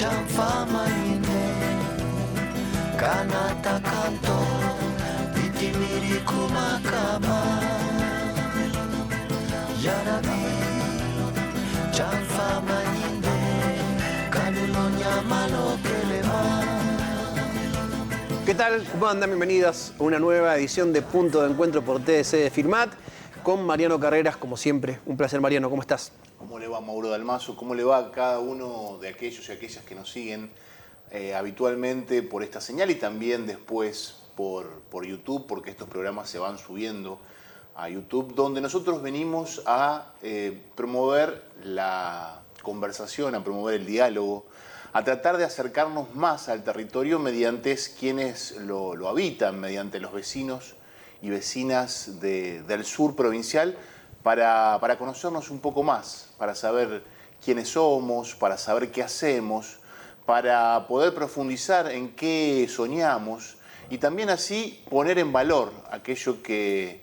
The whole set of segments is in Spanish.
Chanfama ine Kanata kanto Pitimiri kumakama Yarabi Chanfama ine Kanuloña malo kelema. ¿Qué tal? ¿Cómo andan? Bienvenidas a una nueva edición de Punto de Encuentro por TDC de Filmat con Mariano Carreras, como siempre. Un placer, Mariano. ¿Cómo estás? ¿Cómo le va, Mauro Dalmazo? ¿Cómo le va a cada uno de aquellos y aquellas que nos siguen habitualmente por esta señal y también después por YouTube, porque estos programas se van subiendo a YouTube, donde nosotros venimos a promover la conversación, a promover el diálogo, a tratar de acercarnos más al territorio mediante quienes lo habitan, mediante los vecinos y vecinas del sur provincial, para conocernos un poco más, para saber quiénes somos, para saber qué hacemos, para poder profundizar en qué soñamos y también así poner en valor aquello que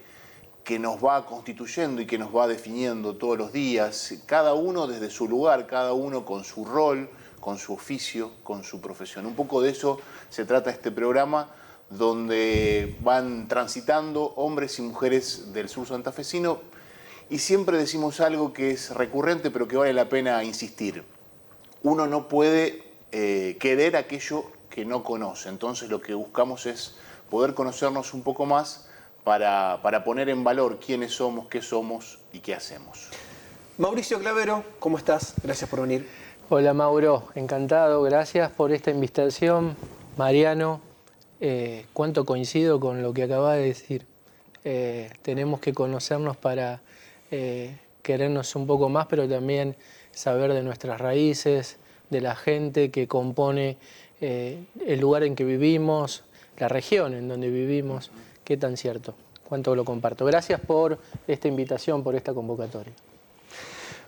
nos va constituyendo y que nos va definiendo todos los días, cada uno desde su lugar, cada uno con su rol, con su oficio, con su profesión. Un poco de eso se trata este programa, donde van transitando hombres y mujeres del sur santafesino y siempre decimos algo que es recurrente pero que vale la pena insistir. Uno no puede querer aquello que no conoce, entonces lo que buscamos es poder conocernos un poco más para poner en valor quiénes somos, qué somos y qué hacemos. Mauricio Clavero, ¿cómo estás? Gracias por venir. Hola Mauro, encantado, gracias por esta invitación. Mariano, cuánto coincido con lo que acabas de decir. Tenemos que conocernos para querernos un poco más, pero también saber de nuestras raíces, de la gente que compone el lugar en que vivimos, la región en donde vivimos. Qué tan cierto, cuánto lo comparto. Gracias por esta invitación, por esta convocatoria.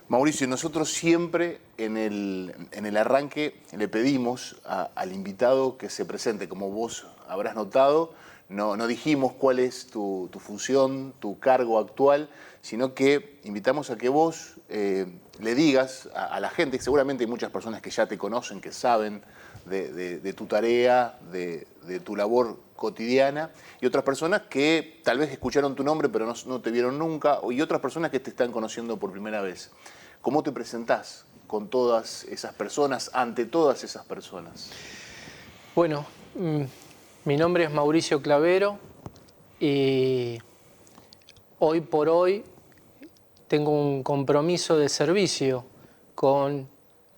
Mauricio, nosotros siempre en el arranque le pedimos al invitado que se presente. Como vos habrás notado, no dijimos cuál es tu función, tu cargo actual, sino que invitamos a que vos le digas a la gente, que seguramente hay muchas personas que ya te conocen, que saben de tu tarea, de tu labor cotidiana, y otras personas que tal vez escucharon tu nombre pero no te vieron nunca, y otras personas que te están conociendo por primera vez. ¿Cómo te presentás con todas esas personas, ante todas esas personas? Bueno, mi nombre es Mauricio Clavero y hoy por hoy tengo un compromiso de servicio con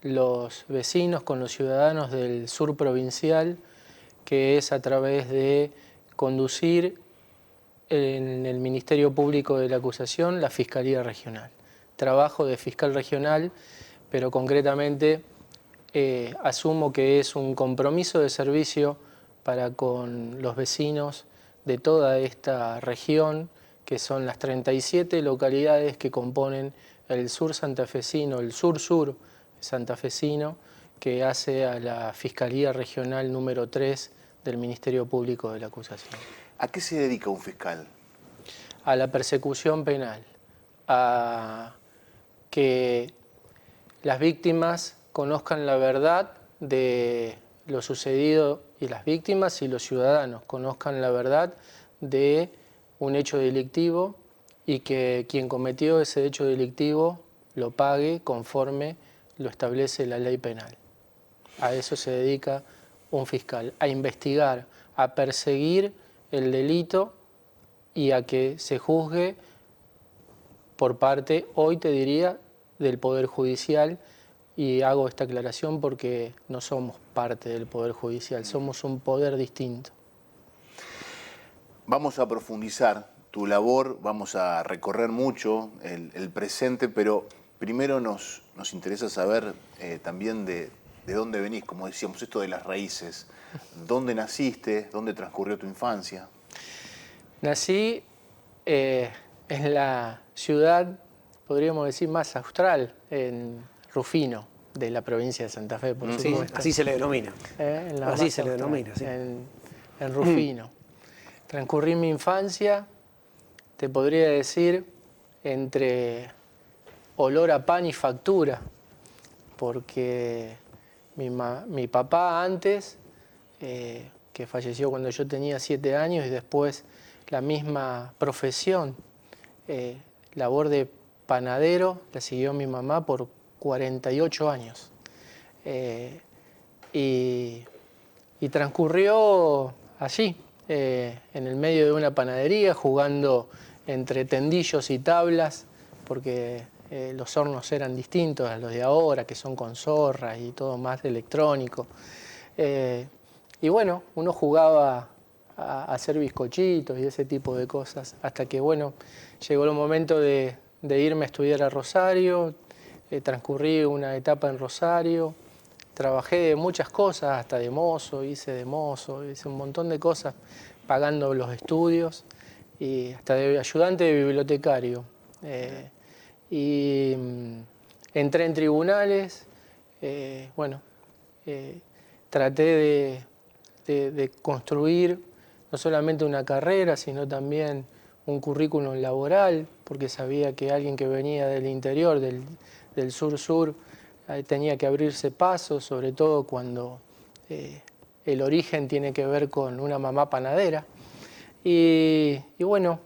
los vecinos, con los ciudadanos del sur provincial, que es a través de conducir en el Ministerio Público de la Acusación la Fiscalía Regional. Trabajo de fiscal regional, pero concretamente asumo que es un compromiso de servicio para con los vecinos de toda esta región, que son las 37 localidades que componen el sur santafesino, el sur-sur santafesino, que hace a la Fiscalía Regional número 3 del Ministerio Público de la Acusación. ¿A qué se dedica un fiscal? A la persecución penal, a que las víctimas conozcan la verdad de lo sucedido y las víctimas y los ciudadanos conozcan la verdad de un hecho delictivo y que quien cometió ese hecho delictivo lo pague conforme lo establece la ley penal. A eso se dedica un fiscal, a investigar, a perseguir el delito y a que se juzgue por parte, hoy te diría, del Poder Judicial, y hago esta aclaración porque no somos parte del Poder Judicial, somos un poder distinto. Vamos a profundizar tu labor, vamos a recorrer mucho el presente, pero primero nos interesa saber también de dónde venís, como decíamos, esto de las raíces. ¿Dónde naciste? ¿Dónde transcurrió tu infancia? Nací en la ciudad, podríamos decir, más austral, en Rufino, de la provincia de Santa Fe, por supuesto. Así se le denomina. Así se le denomina, sí. En Rufino. Transcurrí mi infancia, te podría decir, entre olor a pan y factura, porque mi papá antes, que falleció cuando yo tenía 7 años, y después la misma profesión, labor de panadero, la siguió mi mamá por 48 años. Y transcurrió allí, en el medio de una panadería, jugando entre tendillos y tablas, porque los hornos eran distintos a los de ahora, que son con zorras y todo más electrónico. Y bueno, uno jugaba a hacer bizcochitos y ese tipo de cosas, hasta que bueno, llegó el momento de irme a estudiar a Rosario. Transcurrí una etapa en Rosario, trabajé de muchas cosas, hasta de mozo, hice un montón de cosas pagando los estudios, y hasta de ayudante de bibliotecario. Entré en tribunales, traté de construir no solamente una carrera, sino también un currículum laboral, porque sabía que alguien que venía del interior, del sur-sur, tenía que abrirse paso, sobre todo cuando el origen tiene que ver con una mamá panadera. Y bueno,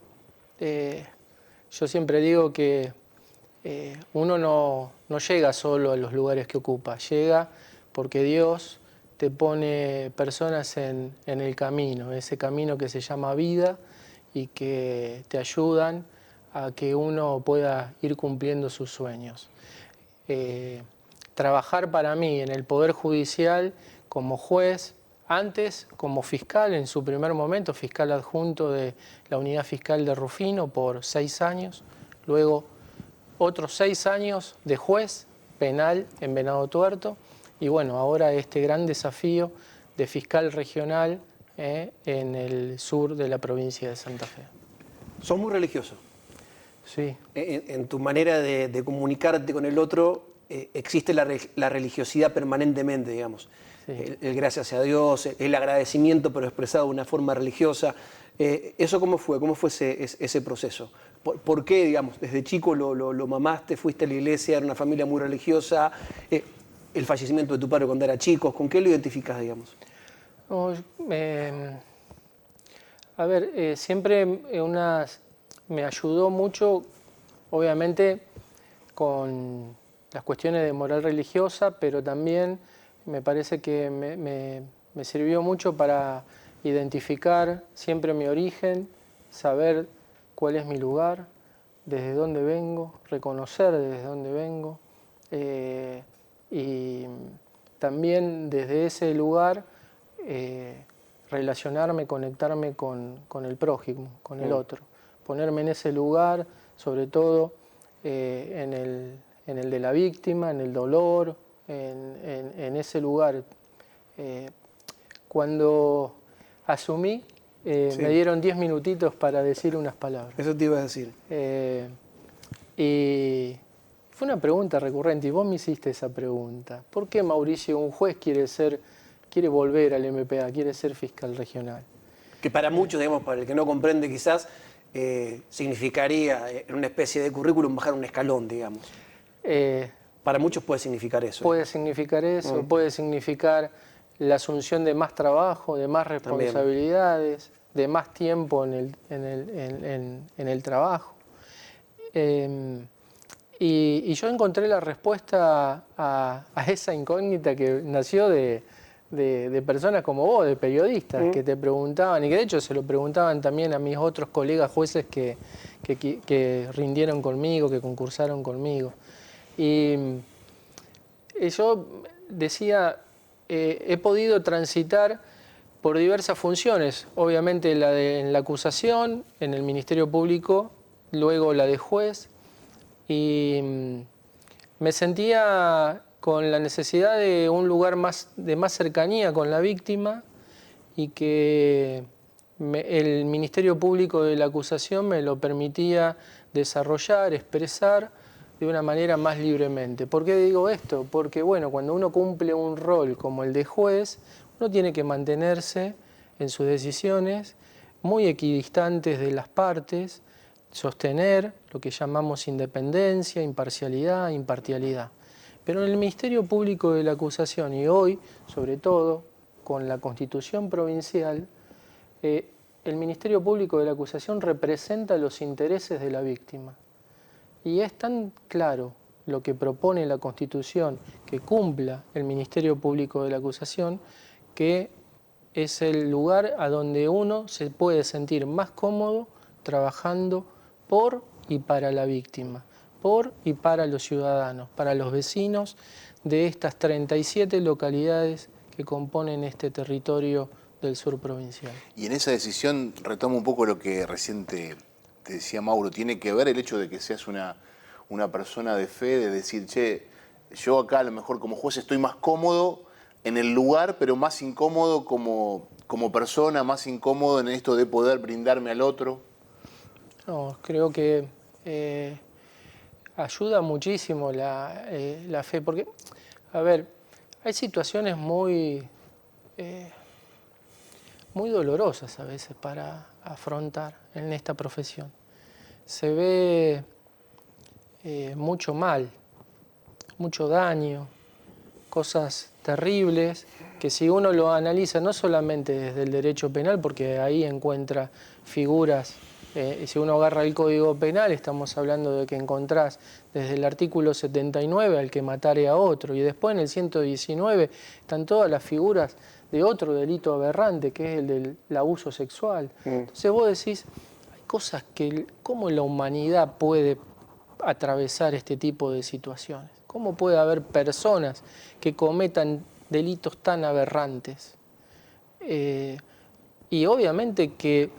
yo siempre digo que uno no llega solo a los lugares que ocupa, llega porque Dios te pone personas en el camino, ese camino que se llama vida, y que te ayudan a que uno pueda ir cumpliendo sus sueños. Trabajar para mí en el Poder Judicial como juez, antes como fiscal, en su primer momento, fiscal adjunto de la Unidad Fiscal de Rufino por 6 años, luego otros 6 años de juez penal en Venado Tuerto, y bueno, ahora este gran desafío de fiscal regional en el sur de la provincia de Santa Fe. Sos muy religioso. Sí. En tu manera de comunicarte con el otro existe la religiosidad permanentemente, digamos. Sí. El gracias a Dios, el agradecimiento, pero expresado de una forma religiosa. ¿Eso cómo fue? ¿Cómo fue ese proceso? ¿Por qué, digamos, desde chico lo mamaste, fuiste a la iglesia, era una familia muy religiosa? El fallecimiento de tu padre cuando era chico, ¿con qué lo identificas, digamos? No, siempre me ayudó mucho, obviamente, con las cuestiones de moral religiosa, pero también me parece que me sirvió mucho para identificar siempre mi origen, saber cuál es mi lugar, desde dónde vengo, reconocer desde dónde vengo, y también desde ese lugar relacionarme, conectarme con el prójimo, con el otro, ponerme en ese lugar, sobre todo en el de la víctima, en el dolor, en ese lugar. Cuando asumí, sí, me dieron 10 minutitos para decir unas palabras. Eso te iba a decir. Y fue una pregunta recurrente, y vos me hiciste esa pregunta. ¿Por qué Mauricio, un juez, quiere volver al MPA, quiere ser fiscal regional? Que para muchos, digamos, para el que no comprende quizás, significaría en una especie de currículum bajar un escalón, digamos. Para muchos puede significar eso. Puede significar eso, puede significar la asunción de más trabajo, de más responsabilidades, también, de más tiempo en el trabajo. Y yo encontré la respuesta a esa incógnita que nació de personas como vos, de periodistas, que te preguntaban, y que de hecho se lo preguntaban también a mis otros colegas jueces que rindieron conmigo, que concursaron conmigo. Y yo decía, he podido transitar por diversas funciones, obviamente en la acusación, en el Ministerio Público, luego la de juez, y me sentía con la necesidad de un lugar de más cercanía con la víctima, y que el Ministerio Público de la acusación me lo permitía desarrollar, expresar de una manera más libremente. ¿Por qué digo esto? Porque bueno, cuando uno cumple un rol como el de juez, uno tiene que mantenerse en sus decisiones muy equidistantes de las partes, sostener lo que llamamos independencia, imparcialidad, impartialidad. Pero en el Ministerio Público de la Acusación, y hoy, sobre todo, con la Constitución Provincial, el Ministerio Público de la Acusación representa los intereses de la víctima. Y es tan claro lo que propone la Constitución que cumpla el Ministerio Público de la Acusación, que es el lugar a donde uno se puede sentir más cómodo trabajando por y para la víctima, por y para los ciudadanos, para los vecinos de estas 37 localidades que componen este territorio del sur provincial. Y en esa decisión, retomo un poco lo que recién te decía Mauro, tiene que ver el hecho de que seas una persona de fe, de decir, che, yo acá a lo mejor como juez estoy más cómodo en el lugar, pero más incómodo como persona, más incómodo en esto de poder brindarme al otro. No, creo que ayuda muchísimo la fe, porque, a ver, hay situaciones muy dolorosas a veces para afrontar en esta profesión. Se ve mucho mal, mucho daño, cosas terribles que si uno lo analiza no solamente desde el derecho penal, porque ahí encuentra figuras, si uno agarra el Código Penal estamos hablando de que encontrás desde el artículo 79 al que matare a otro, y después en el 119 están todas las figuras de otro delito aberrante que es el del abuso sexual. Entonces vos decís, hay cosas que, ¿cómo la humanidad puede atravesar este tipo de situaciones? ¿Cómo puede haber personas que cometan delitos tan aberrantes? Y obviamente que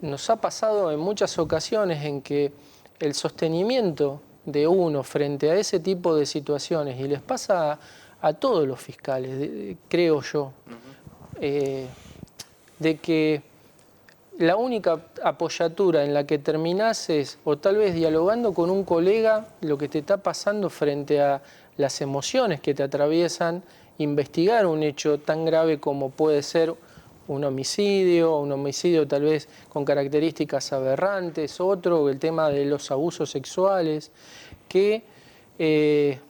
nos ha pasado en muchas ocasiones en que el sostenimiento de uno frente a ese tipo de situaciones, y les pasa a todos los fiscales, creo yo, de que la única apoyatura en la que terminás es, o tal vez dialogando con un colega, lo que te está pasando frente a las emociones que te atraviesan, investigar un hecho tan grave como puede ser un homicidio tal vez con características aberrantes, otro, el tema de los abusos sexuales, que en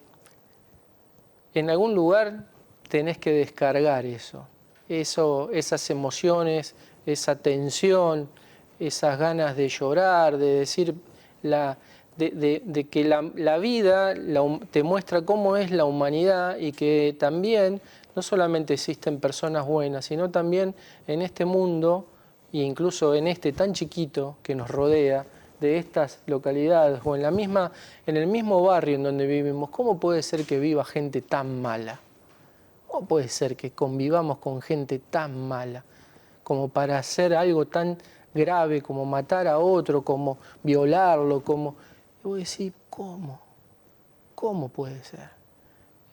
algún lugar tenés que descargar esas emociones, esa tensión, esas ganas de llorar, de decir, de que la vida te muestra cómo es la humanidad y que también no solamente existen personas buenas, sino también en este mundo e incluso en este tan chiquito que nos rodea, de estas localidades o en el mismo barrio en donde vivimos, ¿cómo puede ser que viva gente tan mala? ¿Cómo puede ser que convivamos con gente tan mala como para hacer algo tan grave como matar a otro, como violarlo, como... Y vos decís, ¿cómo? ¿Cómo puede ser?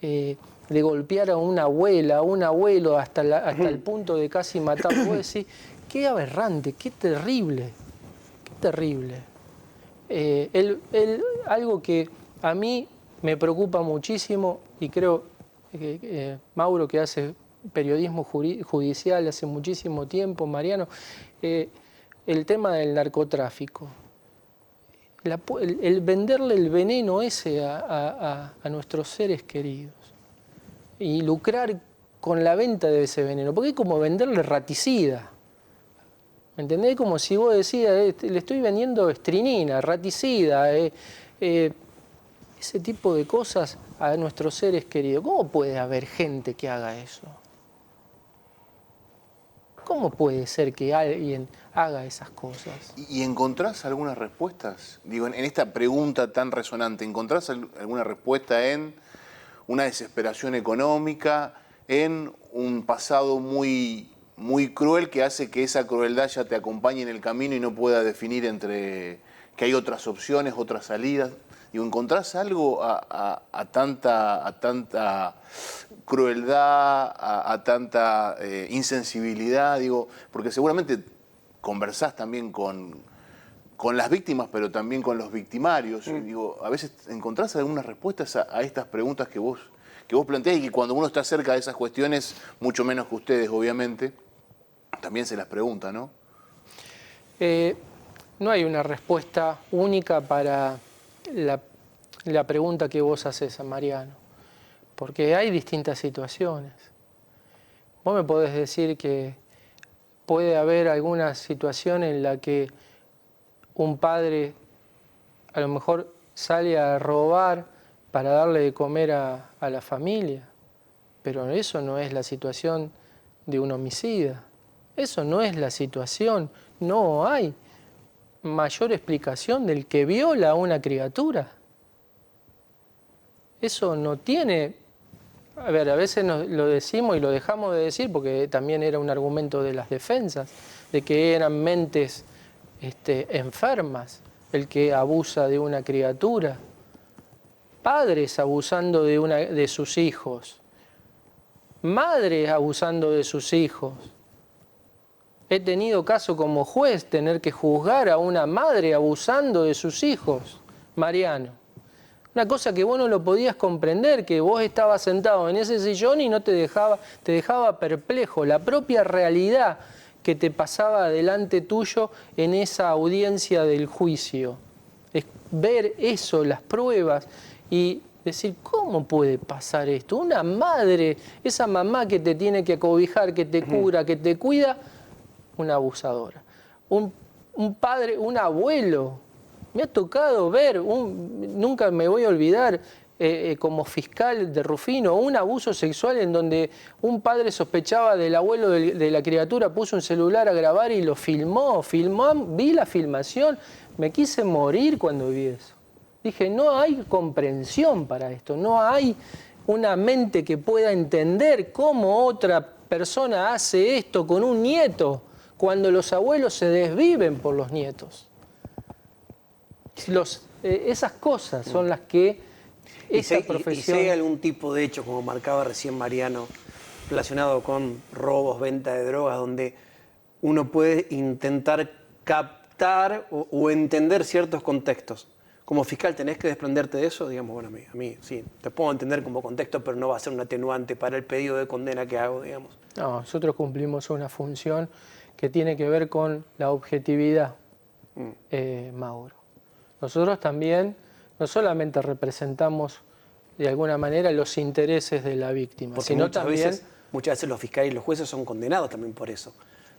De golpear a una abuela, a un abuelo hasta el punto de casi matarlo. Vos decís, qué aberrante, qué terrible, qué terrible. Algo que a mí me preocupa muchísimo, y creo que Mauro, que hace periodismo judicial hace muchísimo tiempo, Mariano, el tema del narcotráfico. El venderle el veneno ese a nuestros seres queridos y lucrar con la venta de ese veneno, porque es como venderle raticida. ¿Me entendés? Como si vos decías, le estoy vendiendo estrinina, raticida, ese tipo de cosas a nuestros seres queridos. ¿Cómo puede haber gente que haga eso? ¿Cómo puede ser que alguien haga esas cosas? ¿Y encontrás algunas respuestas? Digo, en esta pregunta tan resonante, ¿encontrás alguna respuesta en una desesperación económica, en un pasado muy cruel que hace que esa crueldad ya te acompañe en el camino y no pueda definir entre que hay otras opciones, otras salidas? Digo, ¿encontrás algo a tanta crueldad, a tanta insensibilidad? Digo, porque seguramente conversás también con las víctimas, pero también con los victimarios. Digo, a veces encontrás algunas respuestas a estas preguntas que vos planteás, y que cuando uno está cerca de esas cuestiones, mucho menos que ustedes, obviamente, también se las pregunta, ¿no? No hay una respuesta única para la pregunta que vos haces a Mariano. porque hay distintas situaciones. Vos me podés decir que puede haber alguna situación en la que un padre a lo mejor sale a robar para darle de comer a la familia, pero eso no es la situación de un homicida. Eso no es la situación. No hay mayor explicación del que viola a una criatura. Eso no tiene... A ver, a veces lo decimos y lo dejamos de decir porque también era un argumento de las defensas, de que eran mentes enfermas el que abusa de una criatura. Padres abusando de sus hijos. Madres abusando de sus hijos. He tenido caso como juez tener que juzgar a una madre abusando de sus hijos, Mariano. Una cosa que vos no lo podías comprender, que vos estabas sentado en ese sillón y no te dejaba perplejo. La propia realidad que te pasaba delante tuyo en esa audiencia del juicio. Es ver eso, las pruebas y decir, ¿cómo puede pasar esto? Una madre, esa mamá que te tiene que acobijar, que te cura, que te cuida, una abusadora. Un padre, un abuelo. Me ha tocado ver, nunca me voy a olvidar, como fiscal de Rufino, un abuso sexual en donde un padre sospechaba del abuelo de la criatura, puso un celular a grabar y lo filmó, vi la filmación, me quise morir cuando vi eso. Dije, no hay comprensión para esto, no hay una mente que pueda entender cómo otra persona hace esto con un nieto, cuando los abuelos se desviven por los nietos. Esas cosas son las que esa profesión... ¿Y si hay algún tipo de hecho, como marcaba recién Mariano, relacionado con robos, venta de drogas, donde uno puede intentar captar o entender ciertos contextos? Como fiscal, ¿tenés que desprenderte de eso? Digamos, bueno, a mí sí, te puedo entender como contexto, pero no va a ser un atenuante para el pedido de condena que hago, digamos. No, nosotros cumplimos una función que tiene que ver con la objetividad, Mauro. Nosotros también no solamente representamos de alguna manera los intereses de la víctima, porque sino también... Muchas veces los fiscales y los jueces son condenados también por eso.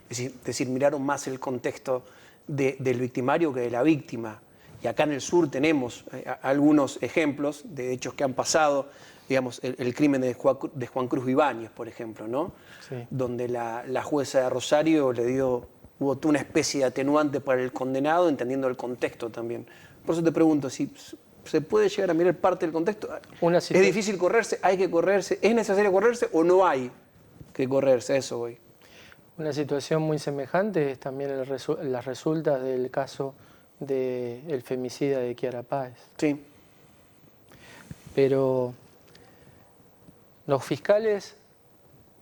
Es decir, miraron más el contexto del victimario que de la víctima. Y acá en el sur tenemos algunos ejemplos de hechos que han pasado, digamos, el crimen de Juan Cruz Ibáñez, por ejemplo, ¿no? Sí. Donde la jueza de Rosario hubo toda una especie de atenuante para el condenado, entendiendo el contexto también. Por eso te pregunto, si se puede llegar a mirar parte del contexto. ¿Es difícil correrse? ¿Hay que correrse? ¿Es necesario correrse o no hay que correrse? A eso voy. Una situación muy semejante es también las resultas del caso del femicida de Kiara Páez. Sí. Pero los fiscales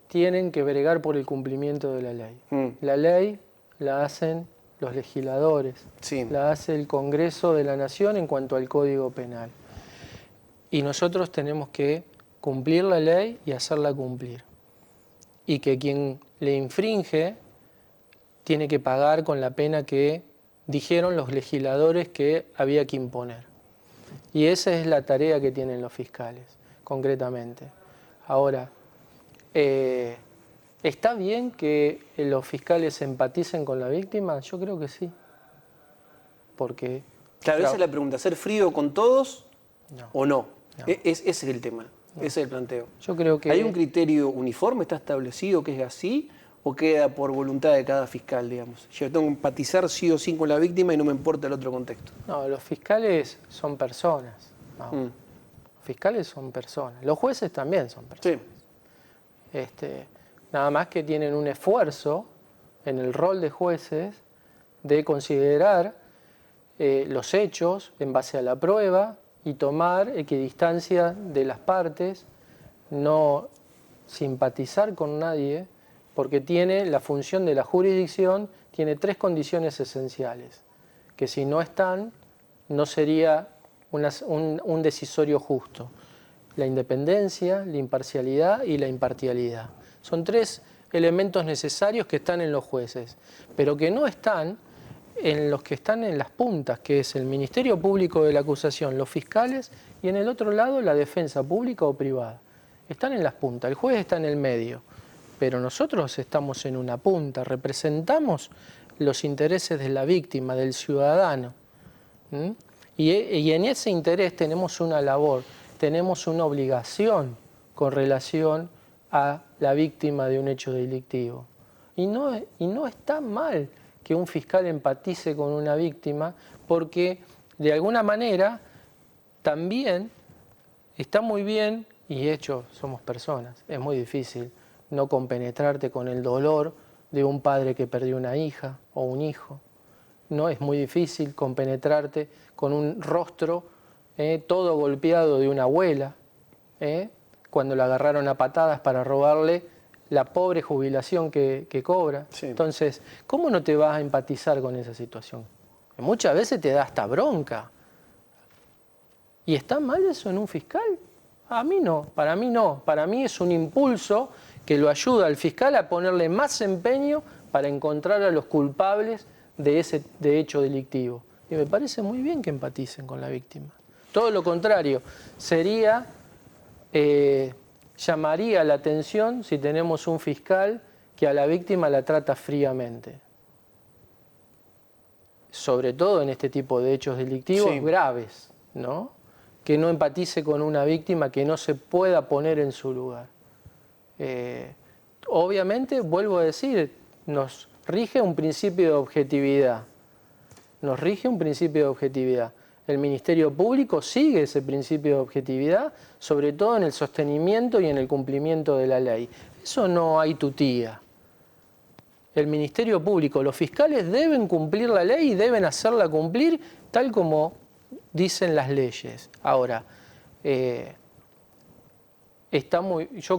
tienen que bregar por el cumplimiento de la ley. La ley la hacen los legisladores, sí, la hace el Congreso de la Nación en cuanto al Código Penal. Y nosotros tenemos que cumplir la ley y hacerla cumplir. Y que quien le infringe tiene que pagar con la pena que dijeron los legisladores que había que imponer. Y esa es la tarea que tienen los fiscales, concretamente. Ahora, ¿está bien que los fiscales empaticen con la víctima? Yo creo que sí. Porque... Claro, esa es la pregunta, ¿ser frío con todos o no? No. Ese es el tema, ese es el planteo. Yo creo que... ¿Hay un criterio uniforme, está establecido que es así, o queda por voluntad de cada fiscal, digamos? Yo tengo que empatizar sí o sí con la víctima y no me importa el otro contexto. No, los fiscales son personas. No. Los fiscales son personas. Los jueces también son personas. Sí. Nada más que tienen un esfuerzo en el rol de jueces de considerar los hechos en base a la prueba y tomar equidistancia de las partes, no simpatizar con nadie, porque tiene la función de la jurisdicción, tiene 3 condiciones esenciales, que si no están, no sería un decisorio justo. La independencia, la imparcialidad y la imparcialidad. Son 3 elementos necesarios que están en los jueces, pero que no están en los que están en las puntas, que es el Ministerio Público de la Acusación, los fiscales, y en el otro lado la defensa pública o privada. están en las puntas, el juez está en el medio, pero nosotros estamos en una punta, representamos los intereses de la víctima, del ciudadano. Y en ese interés tenemos una labor, tenemos una obligación con relación a la víctima de un hecho delictivo. Y no está mal que un fiscal empatice con una víctima, porque de alguna manera también está muy bien, y de hecho somos personas, es muy difícil no compenetrarte con el dolor de un padre que perdió una hija o un hijo. No es muy difícil compenetrarte con un rostro todo golpeado de una abuela, cuando la agarraron a patadas para robarle la pobre jubilación que cobra. Sí. Entonces, ¿cómo no te vas a empatizar con esa situación? Muchas veces te da hasta bronca. ¿Y está mal eso en un fiscal? A mí no, para mí no. Para mí es un impulso que lo ayuda al fiscal a ponerle más empeño para encontrar a los culpables de hecho delictivo. Y me parece muy bien que empaticen con la víctima. Todo lo contrario, llamaría la atención si tenemos un fiscal que a la víctima la trata fríamente. Sobre todo en este tipo de hechos delictivos graves, ¿no? Que no empatice con una víctima, que no se pueda poner en su lugar. Obviamente, vuelvo a decir, nos rige un principio de objetividad. Nos rige un principio de objetividad. El Ministerio Público sigue ese principio de objetividad, sobre todo en el sostenimiento y en el cumplimiento de la ley. Eso no hay tutía. El Ministerio Público, los fiscales deben cumplir la ley y deben hacerla cumplir tal como dicen las leyes. Ahora, yo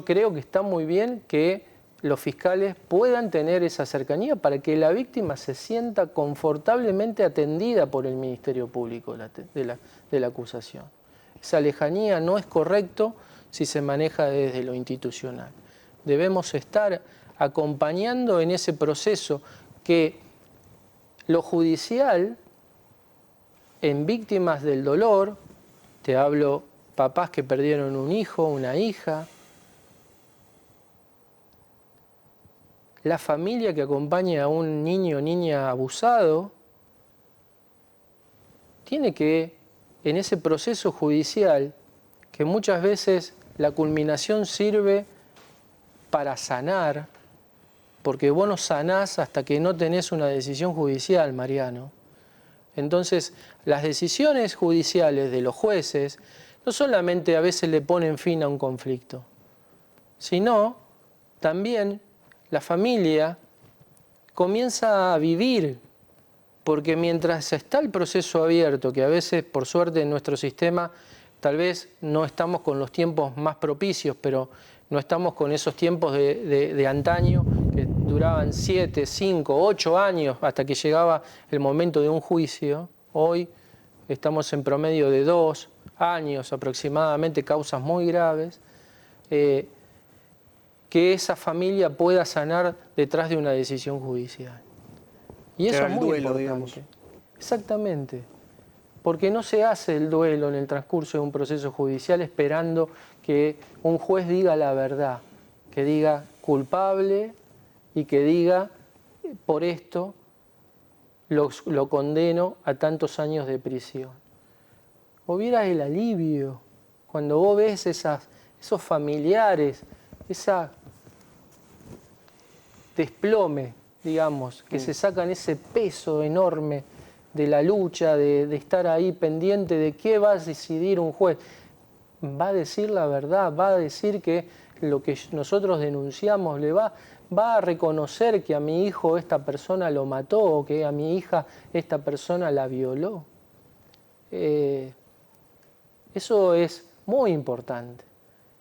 creo que está muy bien que los fiscales puedan tener esa cercanía para que la víctima se sienta confortablemente atendida por el Ministerio Público de la acusación. Esa lejanía no es correcto si se maneja desde lo institucional. Debemos estar acompañando en ese proceso que lo judicial, en víctimas del dolor, te hablo papás que perdieron un hijo, una hija, la familia que acompaña a un niño o niña abusado, tiene que, en ese proceso judicial, que muchas veces la culminación sirve para sanar, porque vos no sanás hasta que no tenés una decisión judicial, Mariano. Entonces, las decisiones judiciales de los jueces no solamente a veces le ponen fin a un conflicto, sino también la familia comienza a vivir, porque mientras está el proceso abierto, que a veces, por suerte, en nuestro sistema, tal vez no estamos con los tiempos más propicios, pero no estamos con esos tiempos de antaño, que duraban 7, 5, 8 años hasta que llegaba el momento de un juicio. Hoy estamos en promedio de 2 años aproximadamente, causas muy graves. Que esa familia pueda sanar detrás de una decisión judicial. Y eso es muy importante. Digamos. Exactamente. Porque no se hace el duelo en el transcurso de un proceso judicial esperando que un juez diga la verdad, que diga culpable y que diga por esto lo condeno a tantos años de prisión. Vos vieras el alivio cuando vos ves esos familiares, esa desplome, digamos, que se sacan ese peso enorme de la lucha, de estar ahí pendiente de qué va a decidir un juez. Va a decir la verdad, va a decir que lo que nosotros denunciamos va a reconocer que a mi hijo esta persona lo mató o que a mi hija esta persona la violó. Eso es muy importante.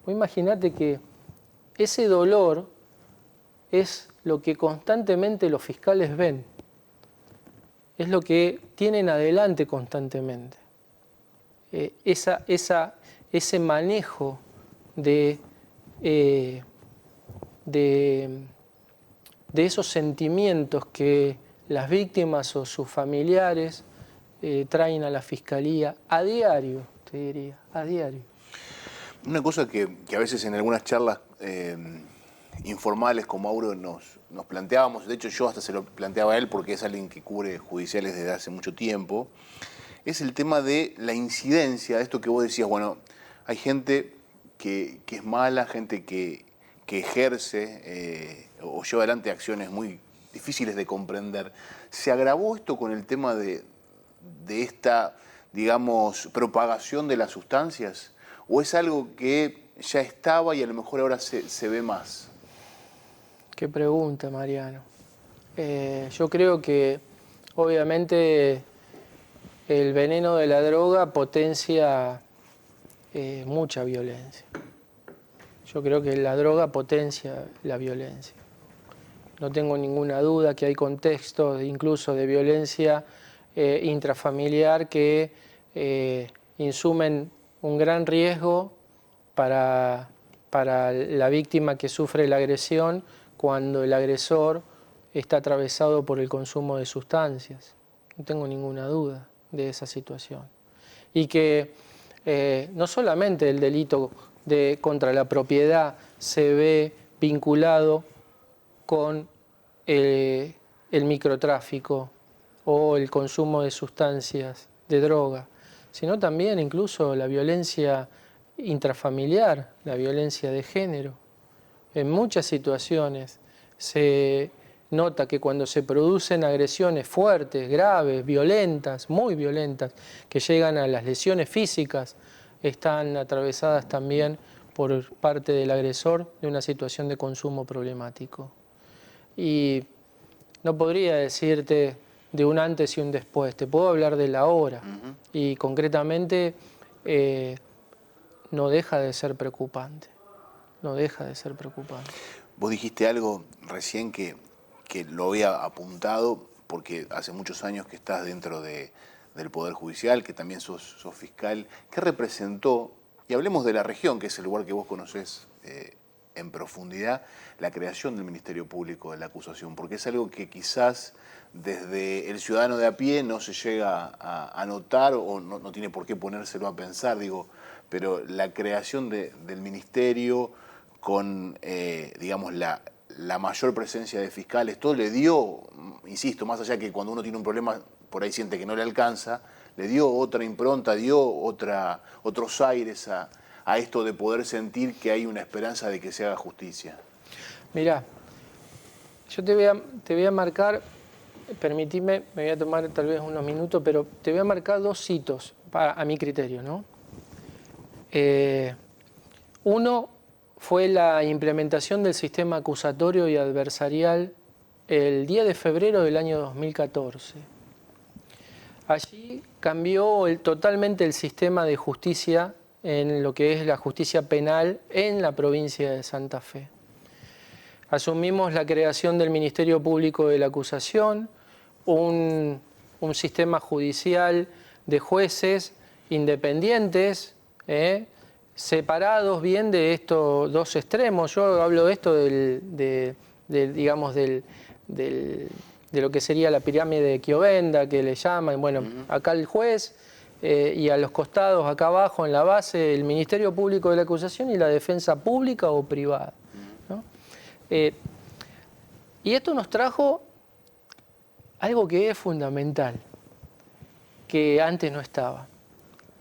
Imagínate que ese dolor es lo que constantemente los fiscales ven, es lo que tienen adelante constantemente. Ese manejo de esos sentimientos que las víctimas o sus familiares traen a la fiscalía a diario, te diría, a diario. Una cosa que a veces en algunas charlas informales con Mauro nos planteábamos, de hecho yo hasta se lo planteaba a él porque es alguien que cubre judiciales desde hace mucho tiempo, es el tema de la incidencia, de esto que vos decías, bueno, hay gente que es mala, gente que ejerce o lleva adelante acciones muy difíciles de comprender. ¿Se agravó esto con el tema de esta, digamos, propagación de las sustancias? ¿O es algo que ya estaba y a lo mejor ahora se ve más? Qué pregunta, Mariano. Yo creo que obviamente el veneno de la droga potencia mucha violencia. Yo creo que la droga potencia la violencia. No tengo ninguna duda que hay contextos incluso de violencia intrafamiliar que insumen un gran riesgo para la víctima que sufre la agresión cuando el agresor está atravesado por el consumo de sustancias. No tengo ninguna duda de esa situación. Y que no solamente el delito contra la propiedad se ve vinculado con el microtráfico o el consumo de sustancias, de droga, sino también incluso la violencia intrafamiliar, la violencia de género. En muchas situaciones se nota que cuando se producen agresiones fuertes, graves, violentas, muy violentas, que llegan a las lesiones físicas, están atravesadas también por parte del agresor de una situación de consumo problemático. Y no podría decirte de un antes y un después, te puedo hablar de la hora. Y concretamente no deja de ser preocupante, no deja de ser preocupante. Vos dijiste algo recién que lo había apuntado porque hace muchos años que estás dentro del Poder Judicial, que también sos fiscal. ¿Qué representó? Y hablemos de la región, que es el lugar que vos conocés en profundidad, la creación del Ministerio Público de la Acusación, porque es algo que quizás desde el ciudadano de a pie no se llega a notar o no tiene por qué ponérselo a pensar, digo, pero la creación del Ministerio con, digamos, la mayor presencia de fiscales, todo le dio, insisto, más allá que cuando uno tiene un problema por ahí siente que no le alcanza, le dio otra impronta, dio otros aires a esto de poder sentir que hay una esperanza de que se haga justicia. Mirá, yo te voy a marcar, permitime, me voy a tomar tal vez unos minutos, pero te voy a marcar dos hitos a mi criterio, ¿no? Uno fue la implementación del sistema acusatorio y adversarial el 10 de febrero del año 2014. Allí cambió totalmente el sistema de justicia en lo que es la justicia penal en la provincia de Santa Fe. Asumimos la creación del Ministerio Público de la Acusación, un sistema judicial de jueces independientes, separados bien de estos dos extremos. Yo hablo de esto de lo que sería la pirámide de Chiovenda, que le llaman. Bueno, acá el juez y a los costados, acá abajo en la base, el Ministerio Público de la Acusación y la defensa pública o privada, ¿no? Y esto nos trajo algo que es fundamental, que antes no estaba.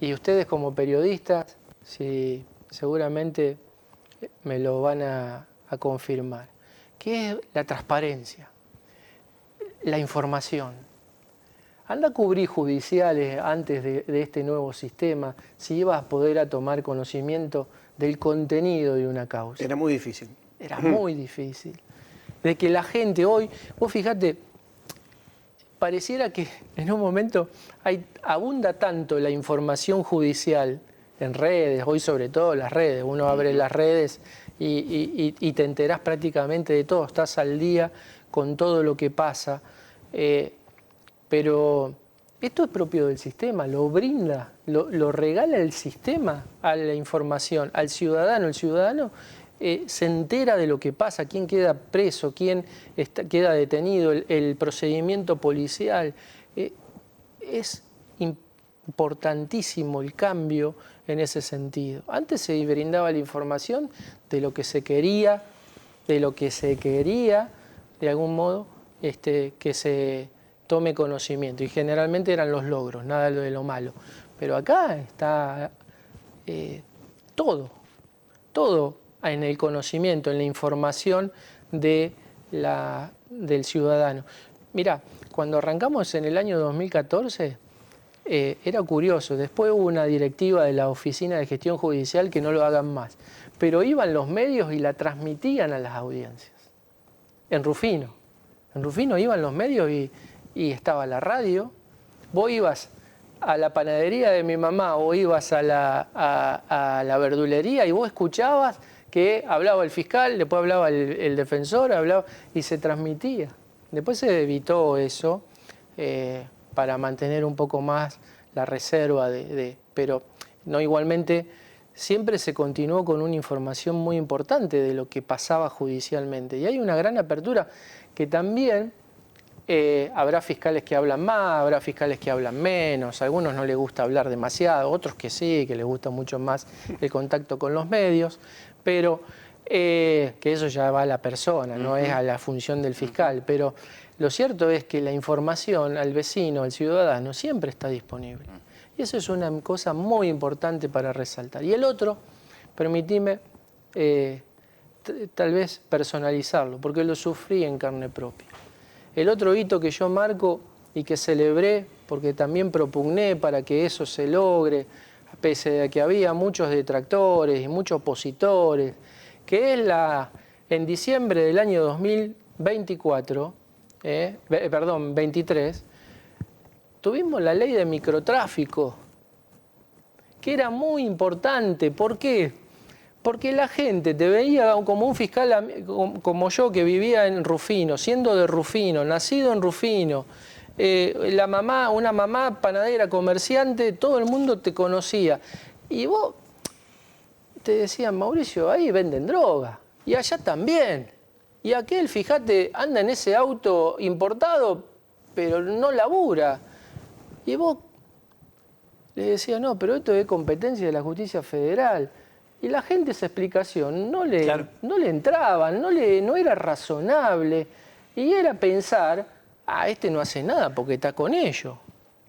Y ustedes como periodistas, sí, seguramente me lo van a confirmar, que es la transparencia, la información. Anda a cubrir judiciales antes de este nuevo sistema, si ibas a poder tomar conocimiento del contenido de una causa. Era muy difícil. Era muy difícil. De que la gente hoy, vos fíjate, pareciera que en un momento abunda tanto la información judicial en redes, hoy sobre todo las redes, uno abre las redes y te enterás prácticamente de todo, estás al día con todo lo que pasa, pero esto es propio del sistema, lo brinda, lo regala el sistema a la información, al ciudadano. El ciudadano se entera de lo que pasa, quién queda preso, quién queda detenido, el procedimiento policial. Es importantísimo el cambio en ese sentido. Antes se brindaba la información de lo que se quería, de algún modo, que se tome conocimiento. Y generalmente eran los logros, nada de lo malo. Pero acá está todo en el conocimiento, en la información del ciudadano. Mirá, cuando arrancamos en el año 2014, era curioso, después hubo una directiva de la Oficina de Gestión Judicial que no lo hagan más, pero iban los medios y la transmitían a las audiencias. En Rufino iban los medios y estaba la radio, vos ibas a la panadería de mi mamá o ibas a la verdulería y vos escuchabas que hablaba el fiscal, después hablaba el defensor, y se transmitía. Después se evitó eso para mantener un poco más la reserva, pero no, igualmente siempre se continuó con una información muy importante de lo que pasaba judicialmente. Y hay una gran apertura que también habrá fiscales que hablan más, habrá fiscales que hablan menos, a algunos no les gusta hablar demasiado, otros que sí, que les gusta mucho más el contacto con los medios, pero que eso ya va a la persona, no es a la función del fiscal, pero lo cierto es que la información al vecino, al ciudadano, siempre está disponible. Y eso es una cosa muy importante para resaltar. Y el otro, permitime tal vez personalizarlo, porque lo sufrí en carne propia. El otro hito que yo marco y que celebré, porque también propugné para que eso se logre, pese a que había muchos detractores y muchos opositores, que es en diciembre del año 23, tuvimos la ley de microtráfico, que era muy importante. ¿Por qué? Porque la gente te veía como un fiscal, como yo, que vivía en Rufino, siendo de Rufino, nacido en Rufino, una mamá panadera, comerciante, todo el mundo te conocía. Y vos te decían, Mauricio, ahí venden droga, y allá también. Y aquel, fíjate, anda en ese auto importado, pero no labura. Y vos le decías, no, pero esto es competencia de la justicia federal. Y la gente esa explicación no le entraba, no era razonable. Y era pensar, este no hace nada porque está con ellos.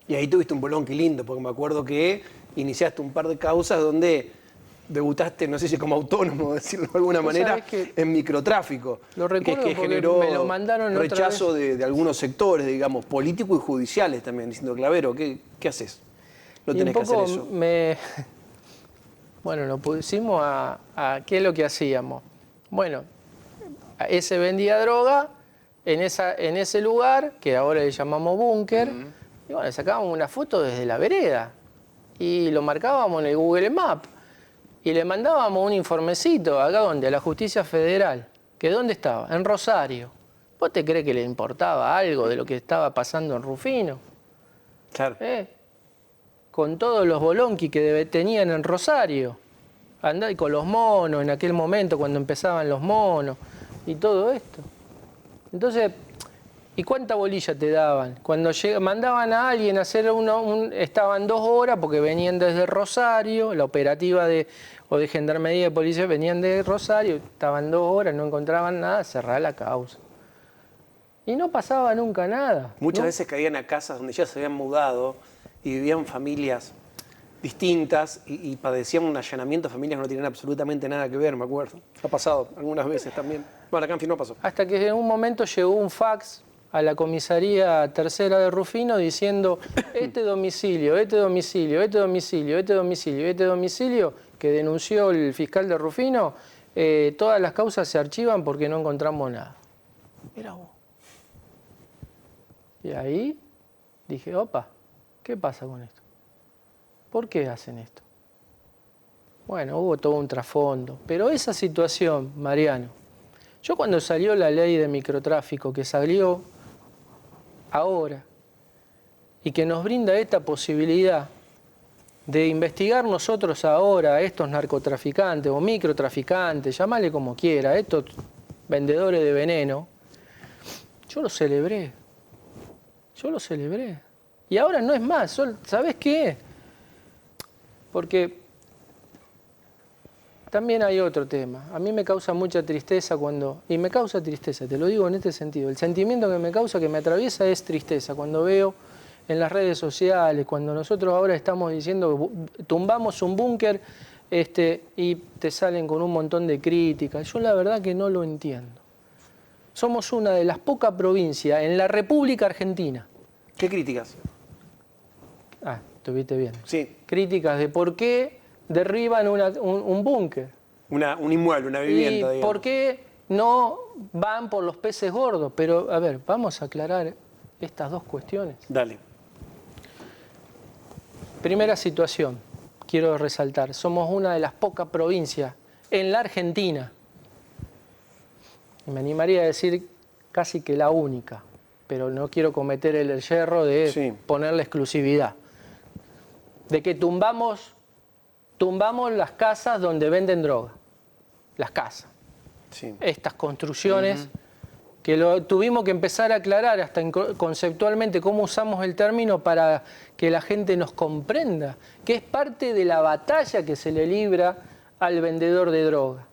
Y ahí tuviste un bolón lindo, porque me acuerdo que iniciaste un par de causas donde debutaste, no sé si como autónomo, decirlo de alguna manera, en microtráfico. Lo recuerdo que porque generó me lo mandaron rechazo de algunos sectores, digamos, políticos y judiciales también, diciendo, Clavero, ¿qué haces? No tenés que hacer eso. Bueno, nos pusimos a ¿qué es lo que hacíamos? Bueno, ese vendía droga en ese lugar, que ahora le llamamos búnker, y bueno, sacábamos una foto desde la vereda y lo marcábamos en el Google Maps y le mandábamos un informecito, ¿acá dónde? A la Justicia Federal. ¿Que dónde estaba? En Rosario. ¿Vos te crees que le importaba algo de lo que estaba pasando en Rufino? Claro. Con todos los bolonquis que tenían en Rosario. Andá y con los monos, en aquel momento cuando empezaban los monos y todo esto. Entonces, ¿y cuánta bolilla te daban? Cuando mandaban a alguien a hacer estaban 2 horas porque venían desde Rosario, la operativa de Gendarmería de Policía venían de Rosario, estaban 2 horas, no encontraban nada, cerrar la causa. Y no pasaba nunca nada. Muchas veces caían a casas donde ya se habían mudado y vivían familias distintas y padecían un allanamiento a familias que no tenían absolutamente nada que ver, me acuerdo. Ha pasado algunas veces también. Bueno, acá en fin no pasó. Hasta que en un momento llegó un fax a la comisaría tercera de Rufino diciendo este domicilio, que denunció el fiscal de Rufino, todas las causas se archivan porque no encontramos nada. Mirá vos. Y ahí dije, opa, ¿qué pasa con esto? ¿Por qué hacen esto? Bueno, hubo todo un trasfondo. Pero esa situación, Mariano, yo cuando salió la ley de microtráfico, que salió ahora, y que nos brinda esta posibilidad de investigar nosotros ahora a estos narcotraficantes o microtraficantes, llámale como quiera, estos vendedores de veneno, yo lo celebré. Y ahora no es más, ¿sabés qué? Porque también hay otro tema. A mí me causa mucha tristeza y me causa tristeza, te lo digo en este sentido. El sentimiento que me causa, que me atraviesa, es tristeza. Cuando veo en las redes sociales, cuando nosotros ahora estamos diciendo, tumbamos un búnker, y te salen con un montón de críticas. Yo la verdad que no lo entiendo. Somos una de las pocas provincias en la República Argentina. ¿Qué críticas? Estuviste bien. Sí. Críticas de por qué derriban un búnker. Un inmueble, una vivienda, ¿Y digamos. por qué no van por los peces gordos? Pero, a ver, vamos a aclarar estas dos cuestiones. Dale. Primera situación, quiero resaltar, somos una de las pocas provincias en la Argentina, y me animaría a decir casi que la única, pero no quiero cometer el yerro de ponerle exclusividad, de que tumbamos las casas donde venden droga, las casas, estas construcciones que lo tuvimos que empezar a aclarar hasta conceptualmente cómo usamos el término para que la gente nos comprenda, que es parte de la batalla que se le libra al vendedor de droga.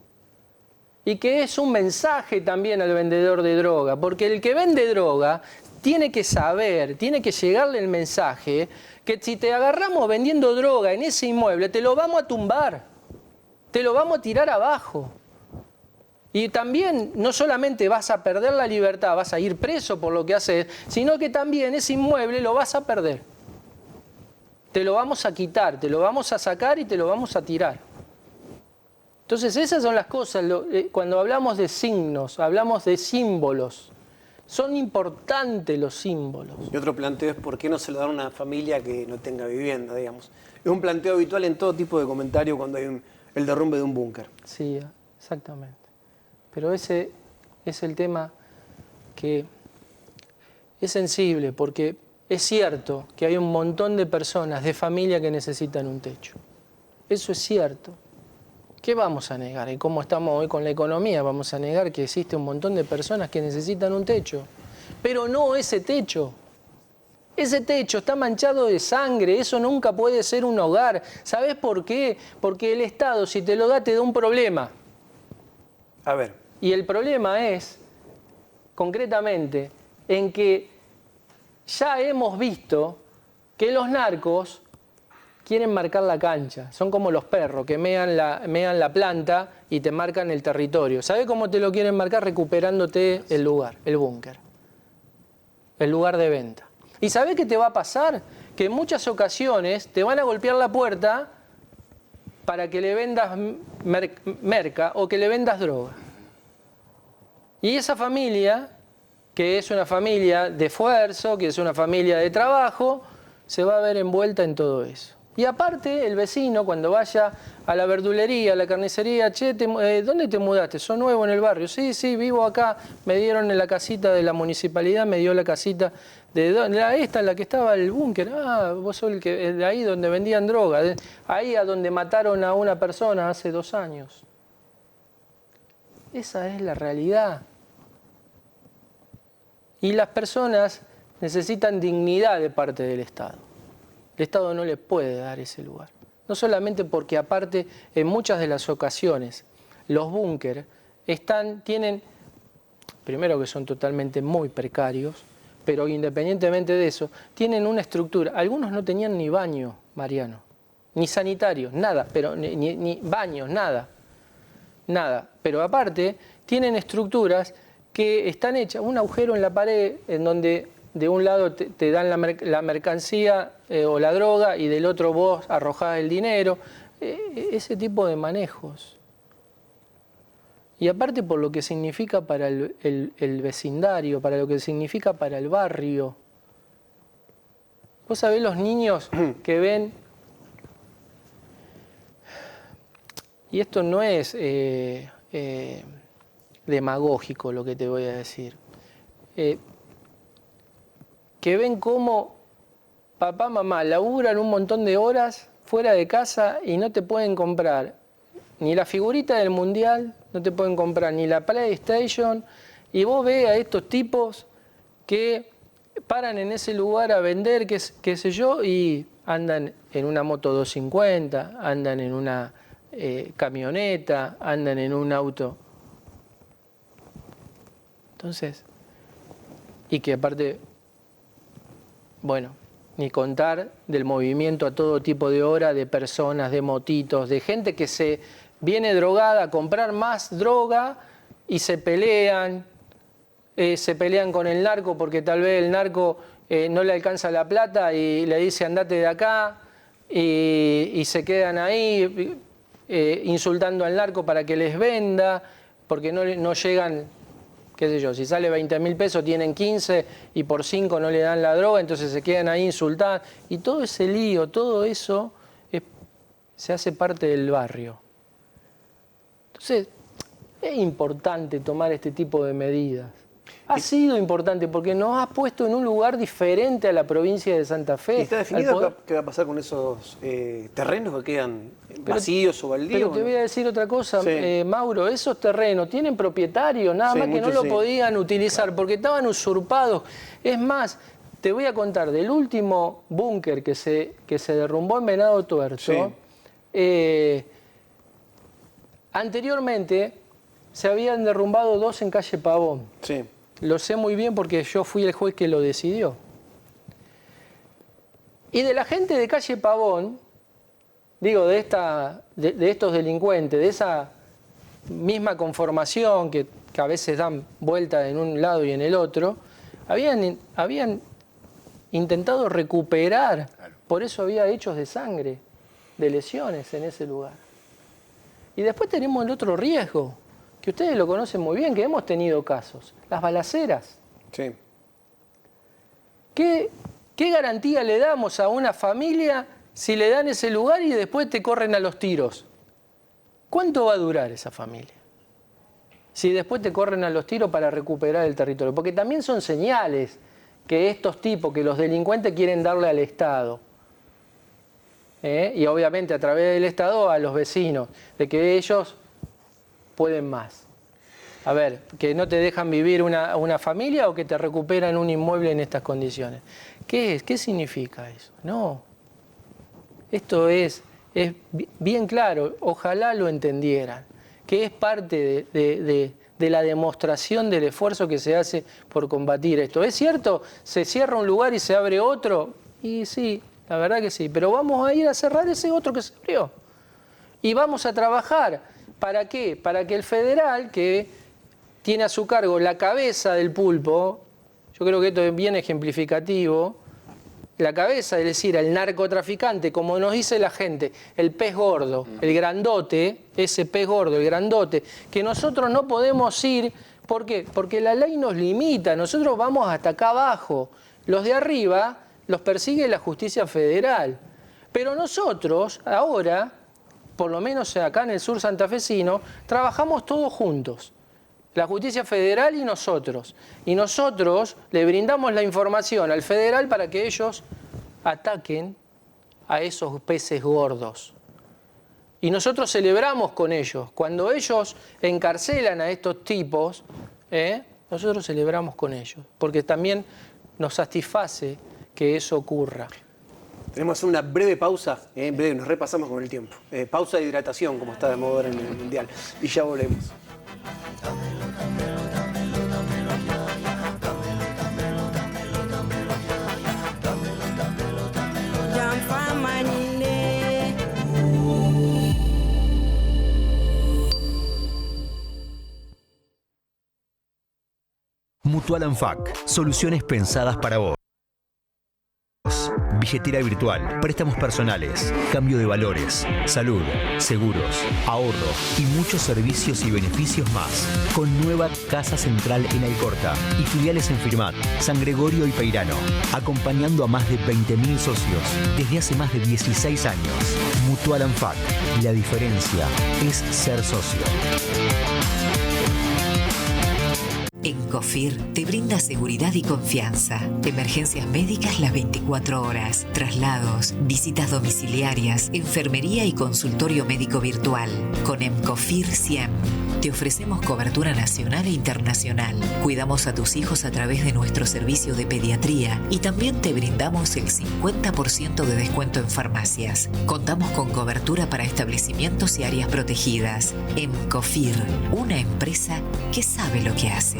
Y que es un mensaje también al vendedor de droga, porque el que vende droga tiene que saber, tiene que llegarle el mensaje que si te agarramos vendiendo droga en ese inmueble, te lo vamos a tumbar, te lo vamos a tirar abajo. Y también no solamente vas a perder la libertad, vas a ir preso por lo que haces, sino que también ese inmueble lo vas a perder. Te lo vamos a quitar, te lo vamos a sacar y te lo vamos a tirar. Entonces esas son las cosas, cuando hablamos de signos, hablamos de símbolos. Son importantes los símbolos. Y otro planteo es por qué no se lo dan a una familia que no tenga vivienda, digamos. Es un planteo habitual en todo tipo de comentario cuando hay el derrumbe de un búnker. Sí, exactamente. Pero ese es el tema que es sensible, porque es cierto que hay un montón de personas, de familia, que necesitan un techo. Eso es cierto. ¿Qué vamos a negar? ¿Y cómo estamos hoy con la economía? Vamos a negar que existe un montón de personas que necesitan un techo. Pero no ese techo. Ese techo está manchado de sangre, eso nunca puede ser un hogar. ¿Sabés por qué? Porque el Estado, si te lo da, te da un problema. A ver. Y el problema es, concretamente, en que ya hemos visto que los narcos quieren marcar la cancha. Son como los perros que mean la planta y te marcan el territorio. ¿Sabés cómo te lo quieren marcar? Recuperándote el lugar, el búnker, el lugar de venta. ¿Y sabés qué te va a pasar? Que en muchas ocasiones te van a golpear la puerta para que le vendas merca o que le vendas droga. Y esa familia, que es una familia de esfuerzo, que es una familia de trabajo, se va a ver envuelta en todo eso. Y aparte, el vecino, cuando vaya a la verdulería, a la carnicería, che, ¿dónde te mudaste? ¿Sos nuevo en el barrio? Sí, vivo acá. Me dieron en la casita de la municipalidad, me dio la casita esta en la que estaba el búnker. Vos sos el que de ahí donde vendían droga, ahí a donde mataron a una persona hace 2 años. Esa es la realidad. Y las personas necesitan dignidad de parte del Estado. El Estado no les puede dar ese lugar. No solamente porque aparte en muchas de las ocasiones los búnker tienen, primero que son totalmente muy precarios, pero independientemente de eso, tienen una estructura. Algunos no tenían ni baño, Mariano, ni sanitarios, nada, pero ni baños, nada. Pero aparte tienen estructuras que están hechas, un agujero en la pared en donde de un lado te dan la mercancía o la droga y del otro vos arrojás el dinero, ese tipo de manejos. Y aparte por lo que significa para el vecindario, para lo que significa para el barrio. Vos sabés los niños que ven, y esto no es demagógico lo que te voy a decir, que ven cómo papá, mamá laburan un montón de horas fuera de casa y no te pueden comprar ni la figurita del mundial, no te pueden comprar ni la PlayStation, y vos ves a estos tipos que paran en ese lugar a vender, qué sé yo, y andan en una moto 250, andan en una camioneta, andan en un auto. Entonces, y que aparte, bueno, ni contar del movimiento a todo tipo de hora de personas, de motitos, de gente que se viene drogada a comprar más droga y se pelean con el narco porque tal vez el narco no le alcanza la plata y le dice andate de acá y se quedan ahí insultando al narco para que les venda porque no llegan, qué sé yo, si sale 20.000 pesos tienen 15 y por 5 no le dan la droga, entonces se quedan ahí insultando y todo ese lío, todo eso se hace parte del barrio. Entonces es importante tomar este tipo de medidas. Ha sido importante porque nos ha puesto en un lugar diferente a la provincia de Santa Fe. ¿Y está definido qué va a pasar con esos terrenos que quedan vacíos o baldíos? Pero te voy a decir otra cosa, sí. Mauro, esos terrenos tienen propietarios, nada más que no lo podían utilizar porque estaban usurpados. Es más, te voy a contar del último búnker que se derrumbó en Venado Tuerto. Sí. Anteriormente se habían derrumbado 2 en calle Pavón. Sí. Lo sé muy bien porque yo fui el juez que lo decidió. Y de la gente de calle Pavón, digo, de estos delincuentes, de esa misma conformación que a veces dan vuelta en un lado y en el otro, habían intentado recuperar, por eso había hechos de sangre, de lesiones en ese lugar. Y después tenemos el otro riesgo, que ustedes lo conocen muy bien, que hemos tenido casos, las balaceras. Sí. ¿Qué garantía le damos a una familia si le dan ese lugar y después te corren a los tiros? ¿Cuánto va a durar esa familia? Si después te corren a los tiros para recuperar el territorio. Porque también son señales que estos tipos, que los delincuentes quieren darle al Estado. Y obviamente a través del Estado a los vecinos, de que ellos pueden más. A ver, que no te dejan vivir una familia o que te recuperan un inmueble en estas condiciones. ¿Qué es? ¿Qué significa eso? No. Esto es bien claro, ojalá lo entendieran, que es parte de la demostración del esfuerzo que se hace por combatir esto. ¿Es cierto? ¿Se cierra un lugar y se abre otro? Y sí, la verdad que sí, pero vamos a ir a cerrar ese otro que se abrió. Y vamos a trabajar. ¿Para qué? Para que el federal, que tiene a su cargo la cabeza del pulpo, yo creo que esto es bien ejemplificativo, la cabeza, es decir, el narcotraficante, como nos dice la gente, el pez gordo, el grandote, ese pez gordo, el grandote, que nosotros no podemos ir, ¿por qué? Porque la ley nos limita, nosotros vamos hasta acá abajo, los de arriba los persigue la justicia federal, pero nosotros ahora, por lo menos acá en el sur santafesino, trabajamos todos juntos, la justicia federal y nosotros le brindamos la información al federal para que ellos ataquen a esos peces gordos. Y nosotros celebramos con ellos. Cuando ellos encarcelan a estos tipos, nosotros celebramos con ellos, porque también nos satisface que eso ocurra. Tenemos que hacer una breve pausa, en breve nos repasamos con el tiempo. Pausa de hidratación, como está de moda ahora en el Mundial. Y ya volvemos. Mutual Anfac, soluciones pensadas para vos. Billetera virtual, préstamos personales, cambio de valores, salud, seguros, ahorro y muchos servicios y beneficios más. Con nueva casa central en Alcorta y filiales en Firmat, San Gregorio y Peirano, acompañando a más de 20.000 socios desde hace más de 16 años. Mutual Anfac, la diferencia es ser socio. Encofir te brinda seguridad y confianza. Emergencias médicas las 24 horas. Traslados, visitas domiciliarias, enfermería y consultorio médico virtual. Con Encofir 100. Te ofrecemos cobertura nacional e internacional. Cuidamos a tus hijos a través de nuestro servicio de pediatría y también te brindamos el 50% de descuento en farmacias. Contamos con cobertura para establecimientos y áreas protegidas. Emcofir, una empresa que sabe lo que hace.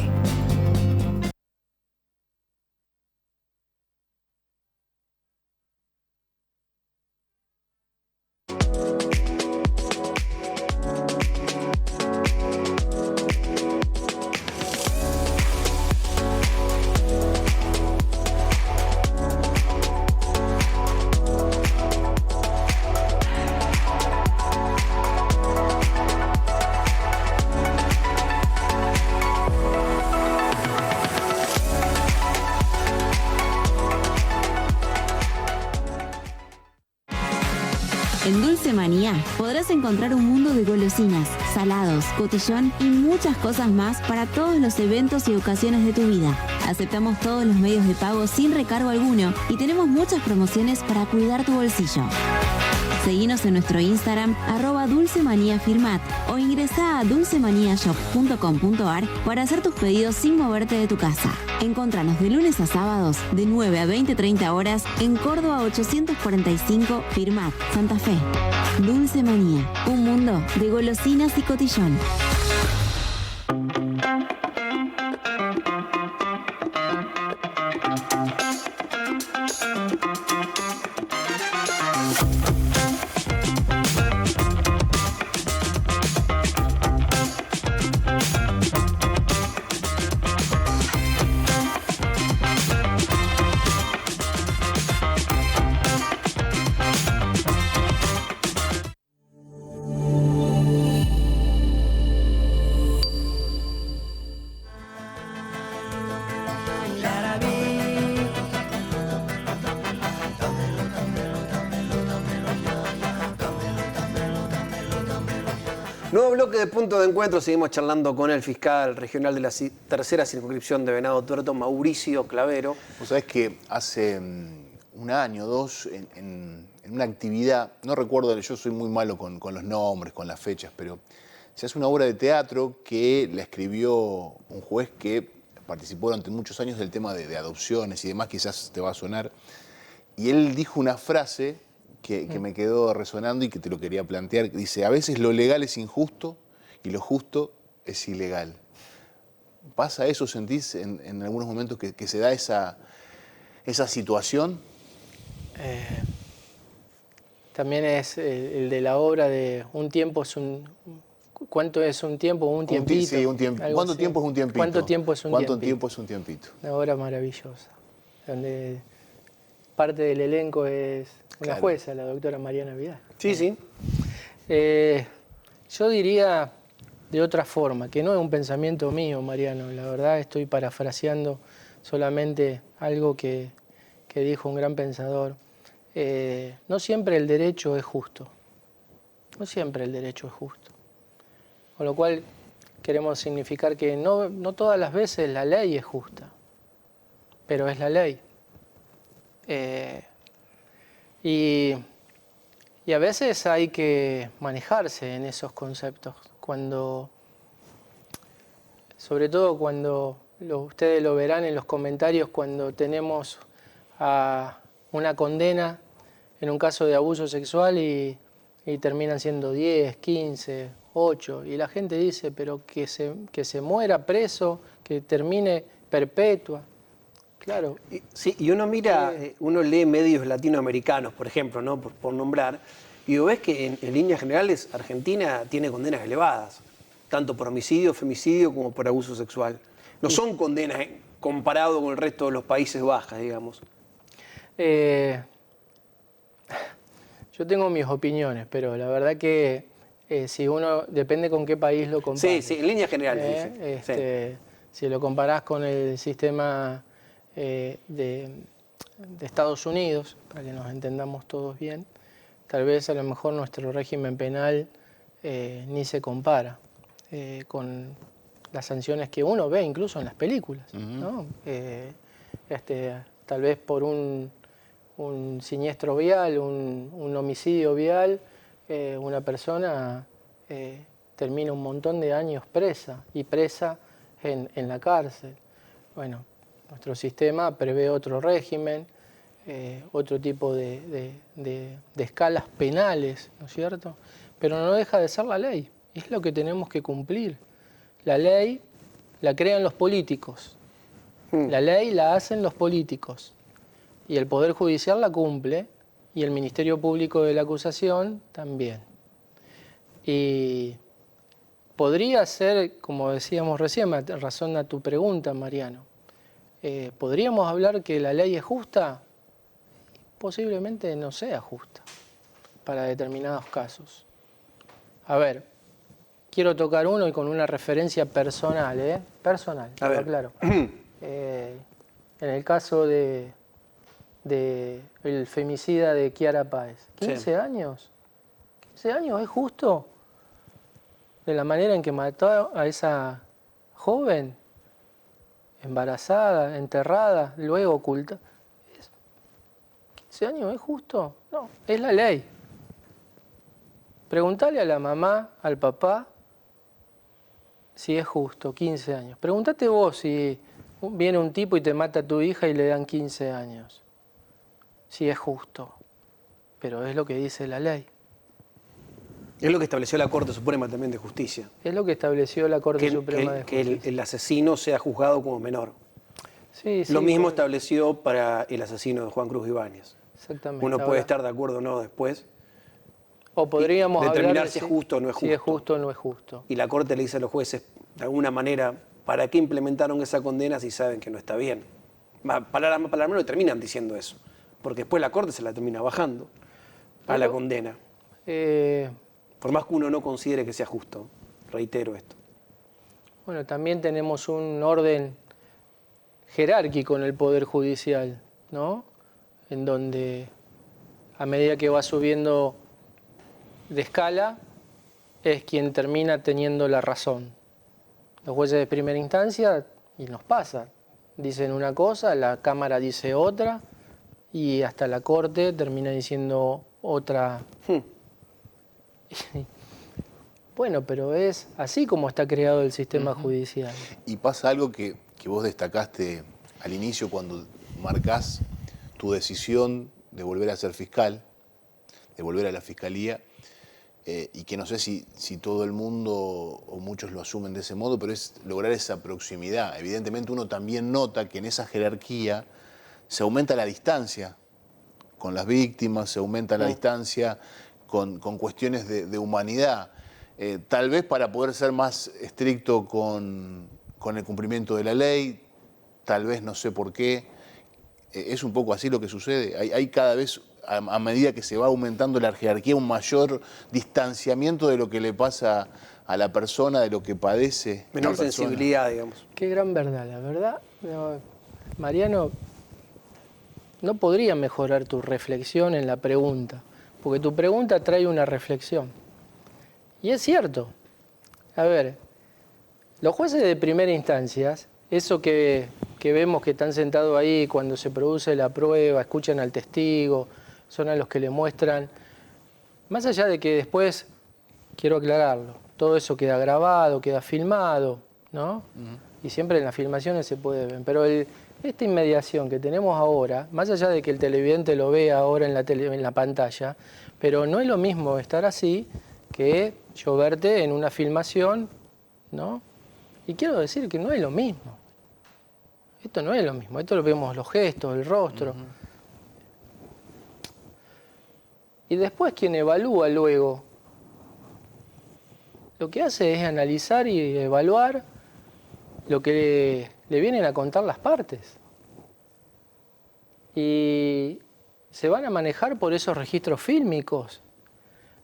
En Dulce Manía podrás encontrar un mundo de golosinas, salados, cotillón y muchas cosas más para todos los eventos y ocasiones de tu vida. Aceptamos todos los medios de pago sin recargo alguno y tenemos muchas promociones para cuidar tu bolsillo. Seguinos en nuestro Instagram @dulcemaniafirmat o ingresa a dulcemaniashop.com.ar para hacer tus pedidos sin moverte de tu casa. Encontranos de lunes a sábados de 9 a 20-30 horas en Córdoba 845 Firmat, Santa Fe. Dulce Manía, un mundo de golosinas y cotillón. Nuevo bloque de Punto de Encuentro. Seguimos charlando con el fiscal regional de la tercera circunscripción de Venado Tuerto, Mauricio Clavero. Vos sabés que hace un año o dos, en una actividad, no recuerdo, yo soy muy malo con los nombres, con las fechas, pero se hace una obra de teatro que la escribió un juez que participó durante muchos años del tema de adopciones y demás, quizás te va a sonar. Y él dijo una frase que me quedó resonando y que te lo quería plantear. Dice, a veces lo legal es injusto y lo justo es ilegal. ¿Pasa eso, sentís en algunos momentos que se da esa situación? También es el de la obra de un tiempo es un... ¿Cuánto es un tiempo? Un tiempito. Sí, un tiempo. ¿Cuánto tiempo es un tiempito? ¿Cuánto tiempo es un ¿Cuánto tiempito? tiempo es un tiempito? Una obra maravillosa, donde parte del elenco es una jueza, la doctora Mariana Vidal. Sí, sí. Yo diría de otra forma, que no es un pensamiento mío, Mariano, la verdad estoy parafraseando solamente algo que dijo un gran pensador. No siempre el derecho es justo, no siempre el derecho es justo. Con lo cual queremos significar que no todas las veces la ley es justa, pero es la ley. Y a veces hay que manejarse en esos conceptos, sobre todo cuando ustedes lo verán en los comentarios, cuando tenemos a una condena en un caso de abuso sexual y terminan siendo 10, 15, 8, y la gente dice, pero que se muera preso, que termine perpetua. Claro. Sí, y uno mira, uno lee medios latinoamericanos, por ejemplo, ¿no? por nombrar, y ves que en líneas generales Argentina tiene condenas elevadas, tanto por homicidio, femicidio, como por abuso sexual. No son condenas comparado con el resto de los Países Bajos, digamos. Yo tengo mis opiniones, pero la verdad que si uno, depende con qué país lo compares. Sí, en líneas generales. Si lo comparás con el sistema de Estados Unidos, para que nos entendamos todos bien, tal vez a lo mejor nuestro régimen penal ni se compara con las sanciones que uno ve incluso en las películas, ¿no? Tal vez por un siniestro vial, un homicidio vial, una persona termina un montón de años presa y presa en la cárcel. Bueno, nuestro sistema prevé otro régimen, otro tipo de escalas penales, ¿no es cierto? Pero no deja de ser la ley, es lo que tenemos que cumplir. La ley la crean los políticos, la ley la hacen los políticos y el Poder Judicial la cumple y el Ministerio Público de la Acusación también. Y podría ser, como decíamos recién, razón a tu pregunta, Mariano, ¿podríamos hablar que la ley es justa? Posiblemente no sea justa para determinados casos. A ver, quiero tocar uno y con una referencia personal, personal, A ver. claro. En el caso del femicida de Kiara Páez, 15 Sí. años. 15 años, ¿es justo? De la manera en que mató a esa joven, embarazada, enterrada, luego oculta. 15 años, ¿es justo? No, es la ley. Preguntale a la mamá, al papá, si es justo, 15 años. Pregúntate vos si viene un tipo y te mata a tu hija y le dan 15 años. Si es justo. Pero es lo que dice la ley. Es lo que estableció la Corte Suprema también de Justicia. Es lo que estableció la Corte Suprema de Justicia. Que el asesino sea juzgado como menor. Sí, Lo mismo pues, estableció para el asesino de Juan Cruz Ibáñez. exactamente. Uno puede Ahora, estar de acuerdo o no después. o podríamos determinar hablar de si es justo o no es Si es justo. justo o no es justo. Y la Corte le dice a los jueces, de alguna manera, ¿para qué implementaron esa condena si saben que no está bien? Palabra menos terminan diciendo eso. Porque después la Corte se la termina bajando a la condena. Por más que uno no considere que sea justo. Reitero esto. Bueno, también tenemos un orden jerárquico en el Poder Judicial, ¿no? En donde a medida que va subiendo de escala, es quien termina teniendo la razón. Los jueces de primera instancia, y nos pasa, dicen una cosa, la Cámara dice otra, y hasta la Corte termina diciendo otra. Bueno, pero es así como está creado el sistema judicial. Y pasa algo que vos destacaste al inicio cuando marcás tu decisión de volver a ser fiscal, de volver a la fiscalía, y que no sé si todo el mundo o muchos lo asumen de ese modo, pero es lograr esa proximidad. Evidentemente uno también nota que en esa jerarquía se aumenta la distancia con las víctimas, se aumenta la distancia con cuestiones de humanidad. Tal vez para poder ser más estricto con el cumplimiento de la ley, tal vez no sé por qué. Es un poco así lo que sucede. Hay cada vez, a medida que se va aumentando la jerarquía, un mayor distanciamiento de lo que le pasa a la persona, de lo que padece. Menor la persona. sensibilidad, digamos. Qué gran verdad, la verdad. No, Mariano, no podría mejorar tu reflexión en la pregunta, porque tu pregunta trae una reflexión. Y es cierto. A ver, los jueces de primera instancia, eso que vemos que están sentados ahí cuando se produce la prueba, escuchan al testigo, son a los que le muestran, más allá de que después, quiero aclararlo, todo eso queda grabado, queda filmado, ¿no? Y siempre en las filmaciones se puede ver, pero esta inmediación que tenemos ahora, más allá de que el televidente lo vea ahora en la pantalla, pero no es lo mismo estar así que yo verte en una filmación, ¿no? Y quiero decir que no es lo mismo. Esto no es lo mismo, esto lo vemos los gestos, el rostro. Y después quien evalúa luego, lo que hace es analizar y evaluar lo que le vienen a contar las partes. Y se van a manejar por esos registros fílmicos.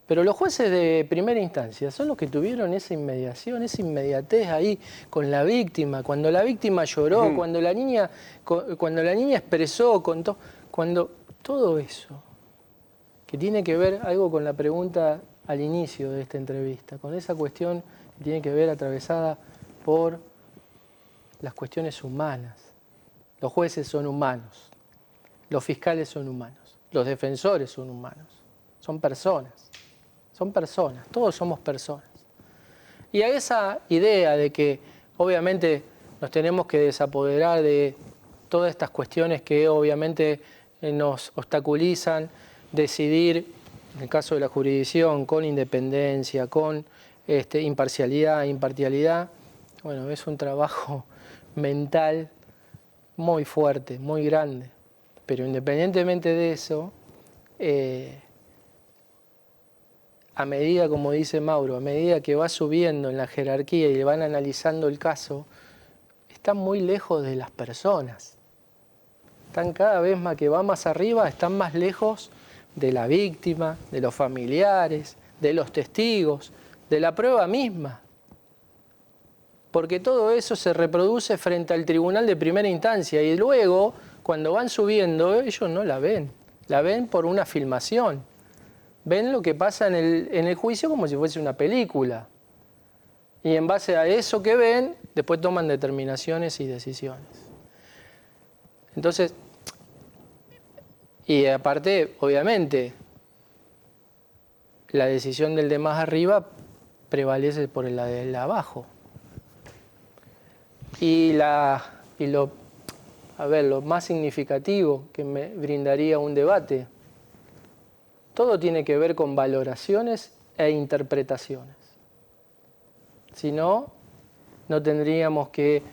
Pero los jueces de primera instancia son los que tuvieron esa inmediación, esa inmediatez ahí con la víctima, cuando la víctima lloró, cuando la niña expresó, contó, cuando todo eso, que tiene que ver algo con la pregunta al inicio de esta entrevista, con esa cuestión que tiene que ver atravesada por las cuestiones humanas. Los jueces son humanos, los fiscales son humanos, los defensores son humanos, son personas. Son personas, todos somos personas. Y a esa idea de que obviamente nos tenemos que desapoderar de todas estas cuestiones que obviamente nos obstaculizan, decidir, en el caso de la jurisdicción, con independencia, con imparcialidad, impartialidad, bueno, es un trabajo mental muy fuerte, muy grande. Pero independientemente de eso, a medida, como dice Mauro, a medida que va subiendo en la jerarquía y le van analizando el caso, están muy lejos de las personas. Están cada vez más que va más arriba, están más lejos de la víctima, de los familiares, de los testigos, de la prueba misma. Porque todo eso se reproduce frente al tribunal de primera instancia y luego, cuando van subiendo, ellos no la ven por una filmación. Ven lo que pasa en el juicio como si fuese una película. Y en base a eso que ven, después toman determinaciones y decisiones. Entonces, y aparte, obviamente, la decisión del de más arriba prevalece por la del de abajo. Y lo más significativo que me brindaría un debate, todo tiene que ver con valoraciones e interpretaciones. Si no, no tendríamos que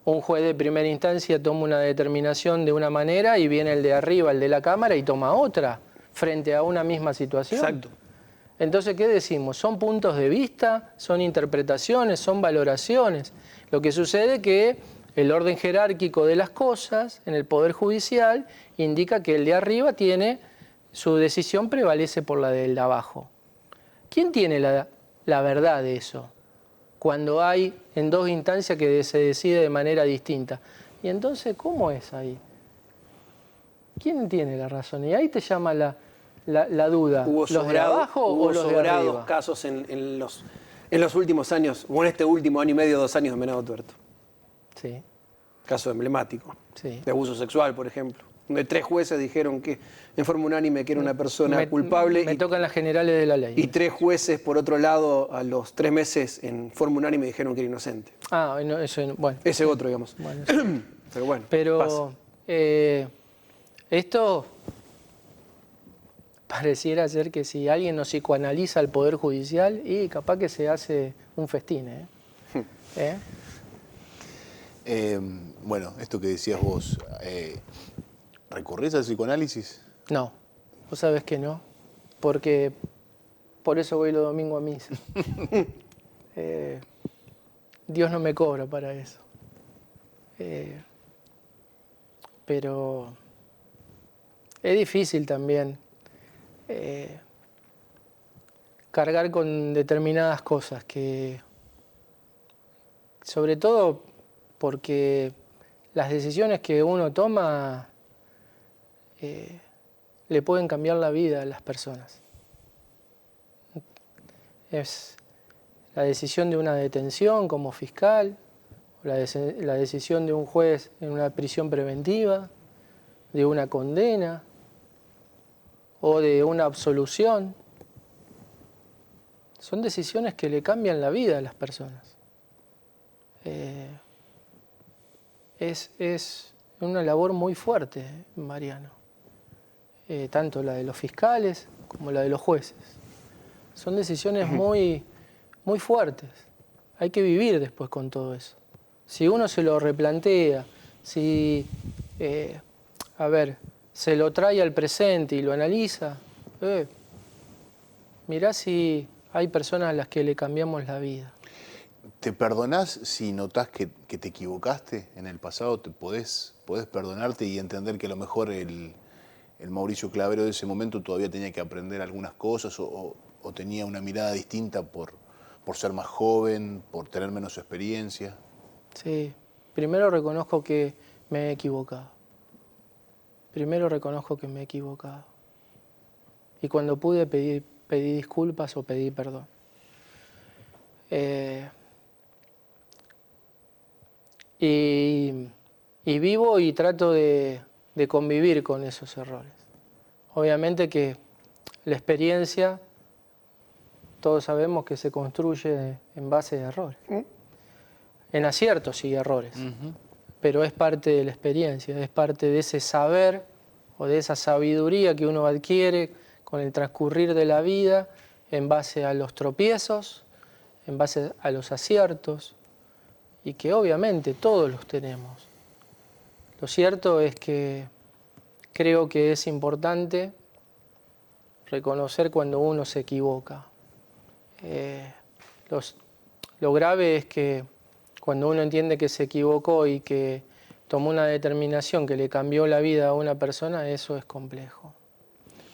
un juez de primera instancia toma una determinación de una manera y viene el de arriba, el de la Cámara, y toma otra frente a una misma situación. Exacto. Entonces, ¿qué decimos? ¿Son puntos de vista? ¿Son interpretaciones? ¿Son valoraciones? Lo que sucede es que el orden jerárquico de las cosas en el Poder Judicial indica que el de arriba tiene, su decisión prevalece por la del de abajo. ¿Quién tiene la verdad de eso? Cuando hay en dos instancias que se decide de manera distinta. Y entonces, ¿cómo es ahí? ¿Quién tiene la razón? Y ahí te llama la duda. ¿Los de abajo o los de arriba? Hubo casos en los últimos años, o en este último año y medio, 2 años de Venado Tuerto. Sí. Caso emblemático. Sí. De abuso sexual, por ejemplo. Donde 3 jueces dijeron que, en forma unánime, que era una persona culpable. Me tocan las generales de la ley. Y 3 jueces, por otro lado, a los 3 meses, en forma unánime, dijeron que era inocente. Ah, no, eso, bueno. Ese otro, digamos. Bueno, Pero bueno, pero pasa. Esto pareciera ser que si alguien nos psicoanaliza al Poder Judicial, y capaz que se hace un festín, Bueno, esto que decías vos, ¿recurrís al psicoanálisis? No, vos sabés que no, porque por eso voy los domingos a misa. Dios no me cobra para eso. Pero es difícil también cargar con determinadas cosas que, sobre todo porque las decisiones que uno toma le pueden cambiar la vida a las personas. Es la decisión de una detención como fiscal, o la decisión de un juez en una prisión preventiva, de una condena o de una absolución. Son decisiones que le cambian la vida a las personas. Es una labor muy fuerte, Mariano. Tanto la de los fiscales como la de los jueces. Son decisiones muy, muy fuertes. Hay que vivir después con todo eso. Si uno se lo replantea, si se lo trae al presente y lo analiza, mirá si hay personas a las que le cambiamos la vida. ¿Te perdonás si notás que te equivocaste en el pasado? ¿Te podés perdonarte y entender que a lo mejor el Mauricio Clavero de ese momento todavía tenía que aprender algunas cosas o tenía una mirada distinta por ser más joven, por tener menos experiencia? Sí, primero reconozco que me he equivocado. Y cuando pude pedí disculpas o pedí perdón. Y vivo y trato de convivir con esos errores. Obviamente que la experiencia todos sabemos que se construye en base a errores. En aciertos y errores. Pero es parte de la experiencia, es parte de ese saber o de esa sabiduría que uno adquiere con el transcurrir de la vida en base a los tropiezos, en base a los aciertos, y que obviamente todos los tenemos. Lo cierto es que creo que es importante reconocer cuando uno se equivoca. Lo grave es que cuando uno entiende que se equivocó y que tomó una determinación que le cambió la vida a una persona, eso es complejo.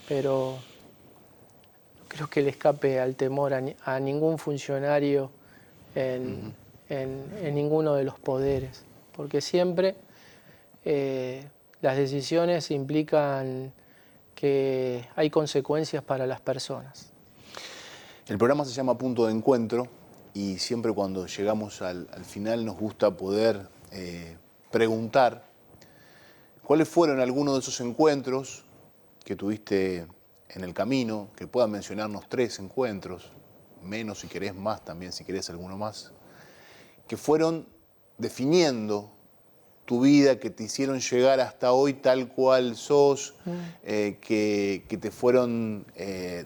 Pero no creo que le escape al temor a ningún funcionario en ninguno de los poderes, porque siempre las decisiones implican que hay consecuencias para las personas. El programa se llama Punto de Encuentro y siempre cuando llegamos al final nos gusta poder preguntar cuáles fueron algunos de esos encuentros que tuviste en el camino, que puedan mencionarnos 3 encuentros, menos si querés más también, si querés alguno más, que fueron definiendo tu vida, que te hicieron llegar hasta hoy tal cual sos, que te fueron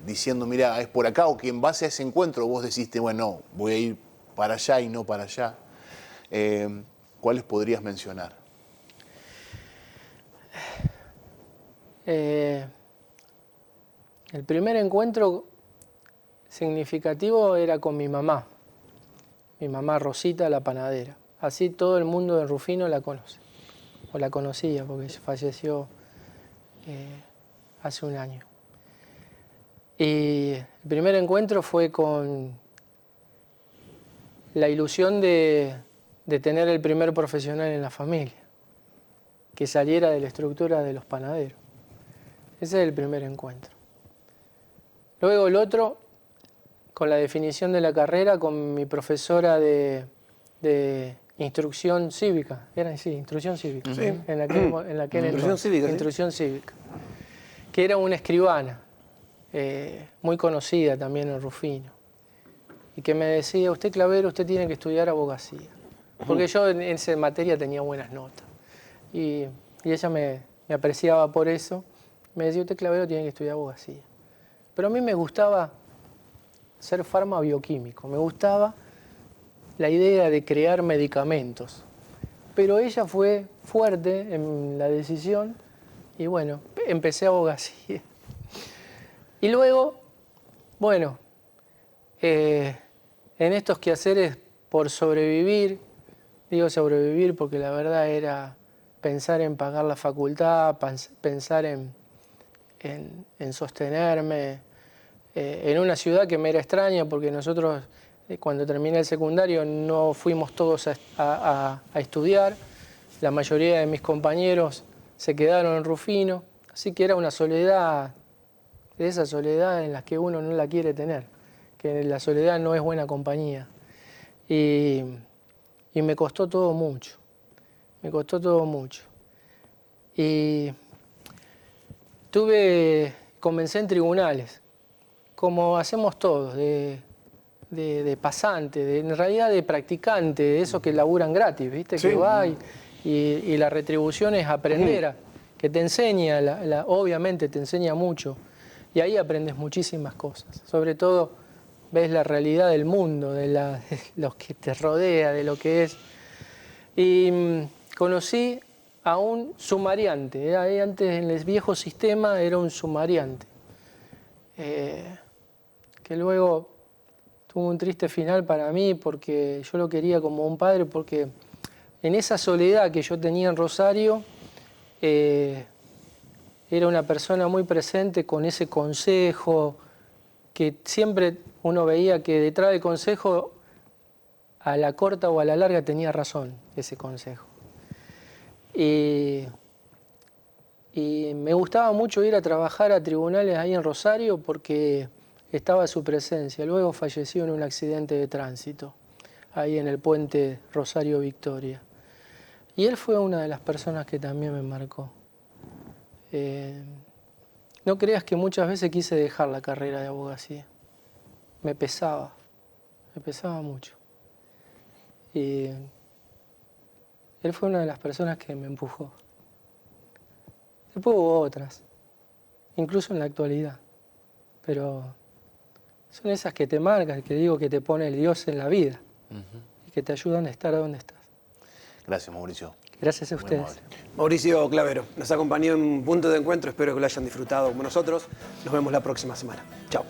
diciendo, mira, es por acá, o que en base a ese encuentro vos deciste, bueno, voy a ir para allá y no para allá. ¿Cuáles podrías mencionar? El primer encuentro significativo era con mi mamá Rosita, la panadera. Así todo el mundo de Rufino la conoce, o la conocía, porque falleció hace un año. Y el primer encuentro fue con la ilusión de tener el primer profesional en la familia, que saliera de la estructura de los panaderos. Ese es el primer encuentro. Luego el otro, con la definición de la carrera, con mi profesora de instrucción cívica. Era así, instrucción cívica. Sí. En aquel Instrucción cívica, ¿sí? Instrucción cívica. Que era una escribana, muy conocida también en Rufino. Y que me decía, usted Clavero, usted tiene que estudiar abogacía. Porque yo en esa materia tenía buenas notas. Y ella me apreciaba por eso. Me decía, usted Clavero tiene que estudiar abogacía. Pero a mí me gustaba ser farmabioquímico. Me gustaba la idea de crear medicamentos. Pero ella fue fuerte en la decisión y bueno, empecé abogacía. Y luego, bueno, en estos quehaceres por sobrevivir, digo sobrevivir porque la verdad era pensar en pagar la facultad, pensar en sostenerme, en una ciudad que me era extraña porque nosotros cuando terminé el secundario no fuimos todos a estudiar, la mayoría de mis compañeros se quedaron en Rufino, así que era una soledad, de esa soledad en la que uno no la quiere tener, que la soledad no es buena compañía. Y me costó todo mucho, Y comencé en tribunales, como hacemos todos, de pasante, en realidad de practicante, de esos que laburan gratis, ¿viste? Sí. Que va y la retribución es aprender, que te enseña, obviamente te enseña mucho, y ahí aprendes muchísimas cosas, sobre todo ves la realidad del mundo, de los que te rodea, de lo que es. Y conocí a un sumariante, antes en el viejo sistema era un sumariante, que luego tuvo un triste final para mí porque yo lo quería como un padre, porque en esa soledad que yo tenía en Rosario era una persona muy presente con ese consejo, que siempre uno veía que detrás del consejo, a la corta o a la larga, tenía razón ese consejo. Y me gustaba mucho ir a trabajar a tribunales ahí en Rosario porque estaba su presencia. Luego falleció en un accidente de tránsito, ahí en el puente Rosario-Victoria. Y él fue una de las personas que también me marcó. No creas que muchas veces quise dejar la carrera de abogacía. me pesaba mucho. Y él fue una de las personas que me empujó. Después hubo otras, incluso en la actualidad, pero son esas que te marcan, que digo que te pone el Dios en la vida y que te ayudan a estar donde estás. Gracias, Mauricio. Gracias a Muy ustedes. amable. Mauricio Clavero nos acompañó en Punto de Encuentro. Espero que lo hayan disfrutado como nosotros. Nos vemos la próxima semana. Chao.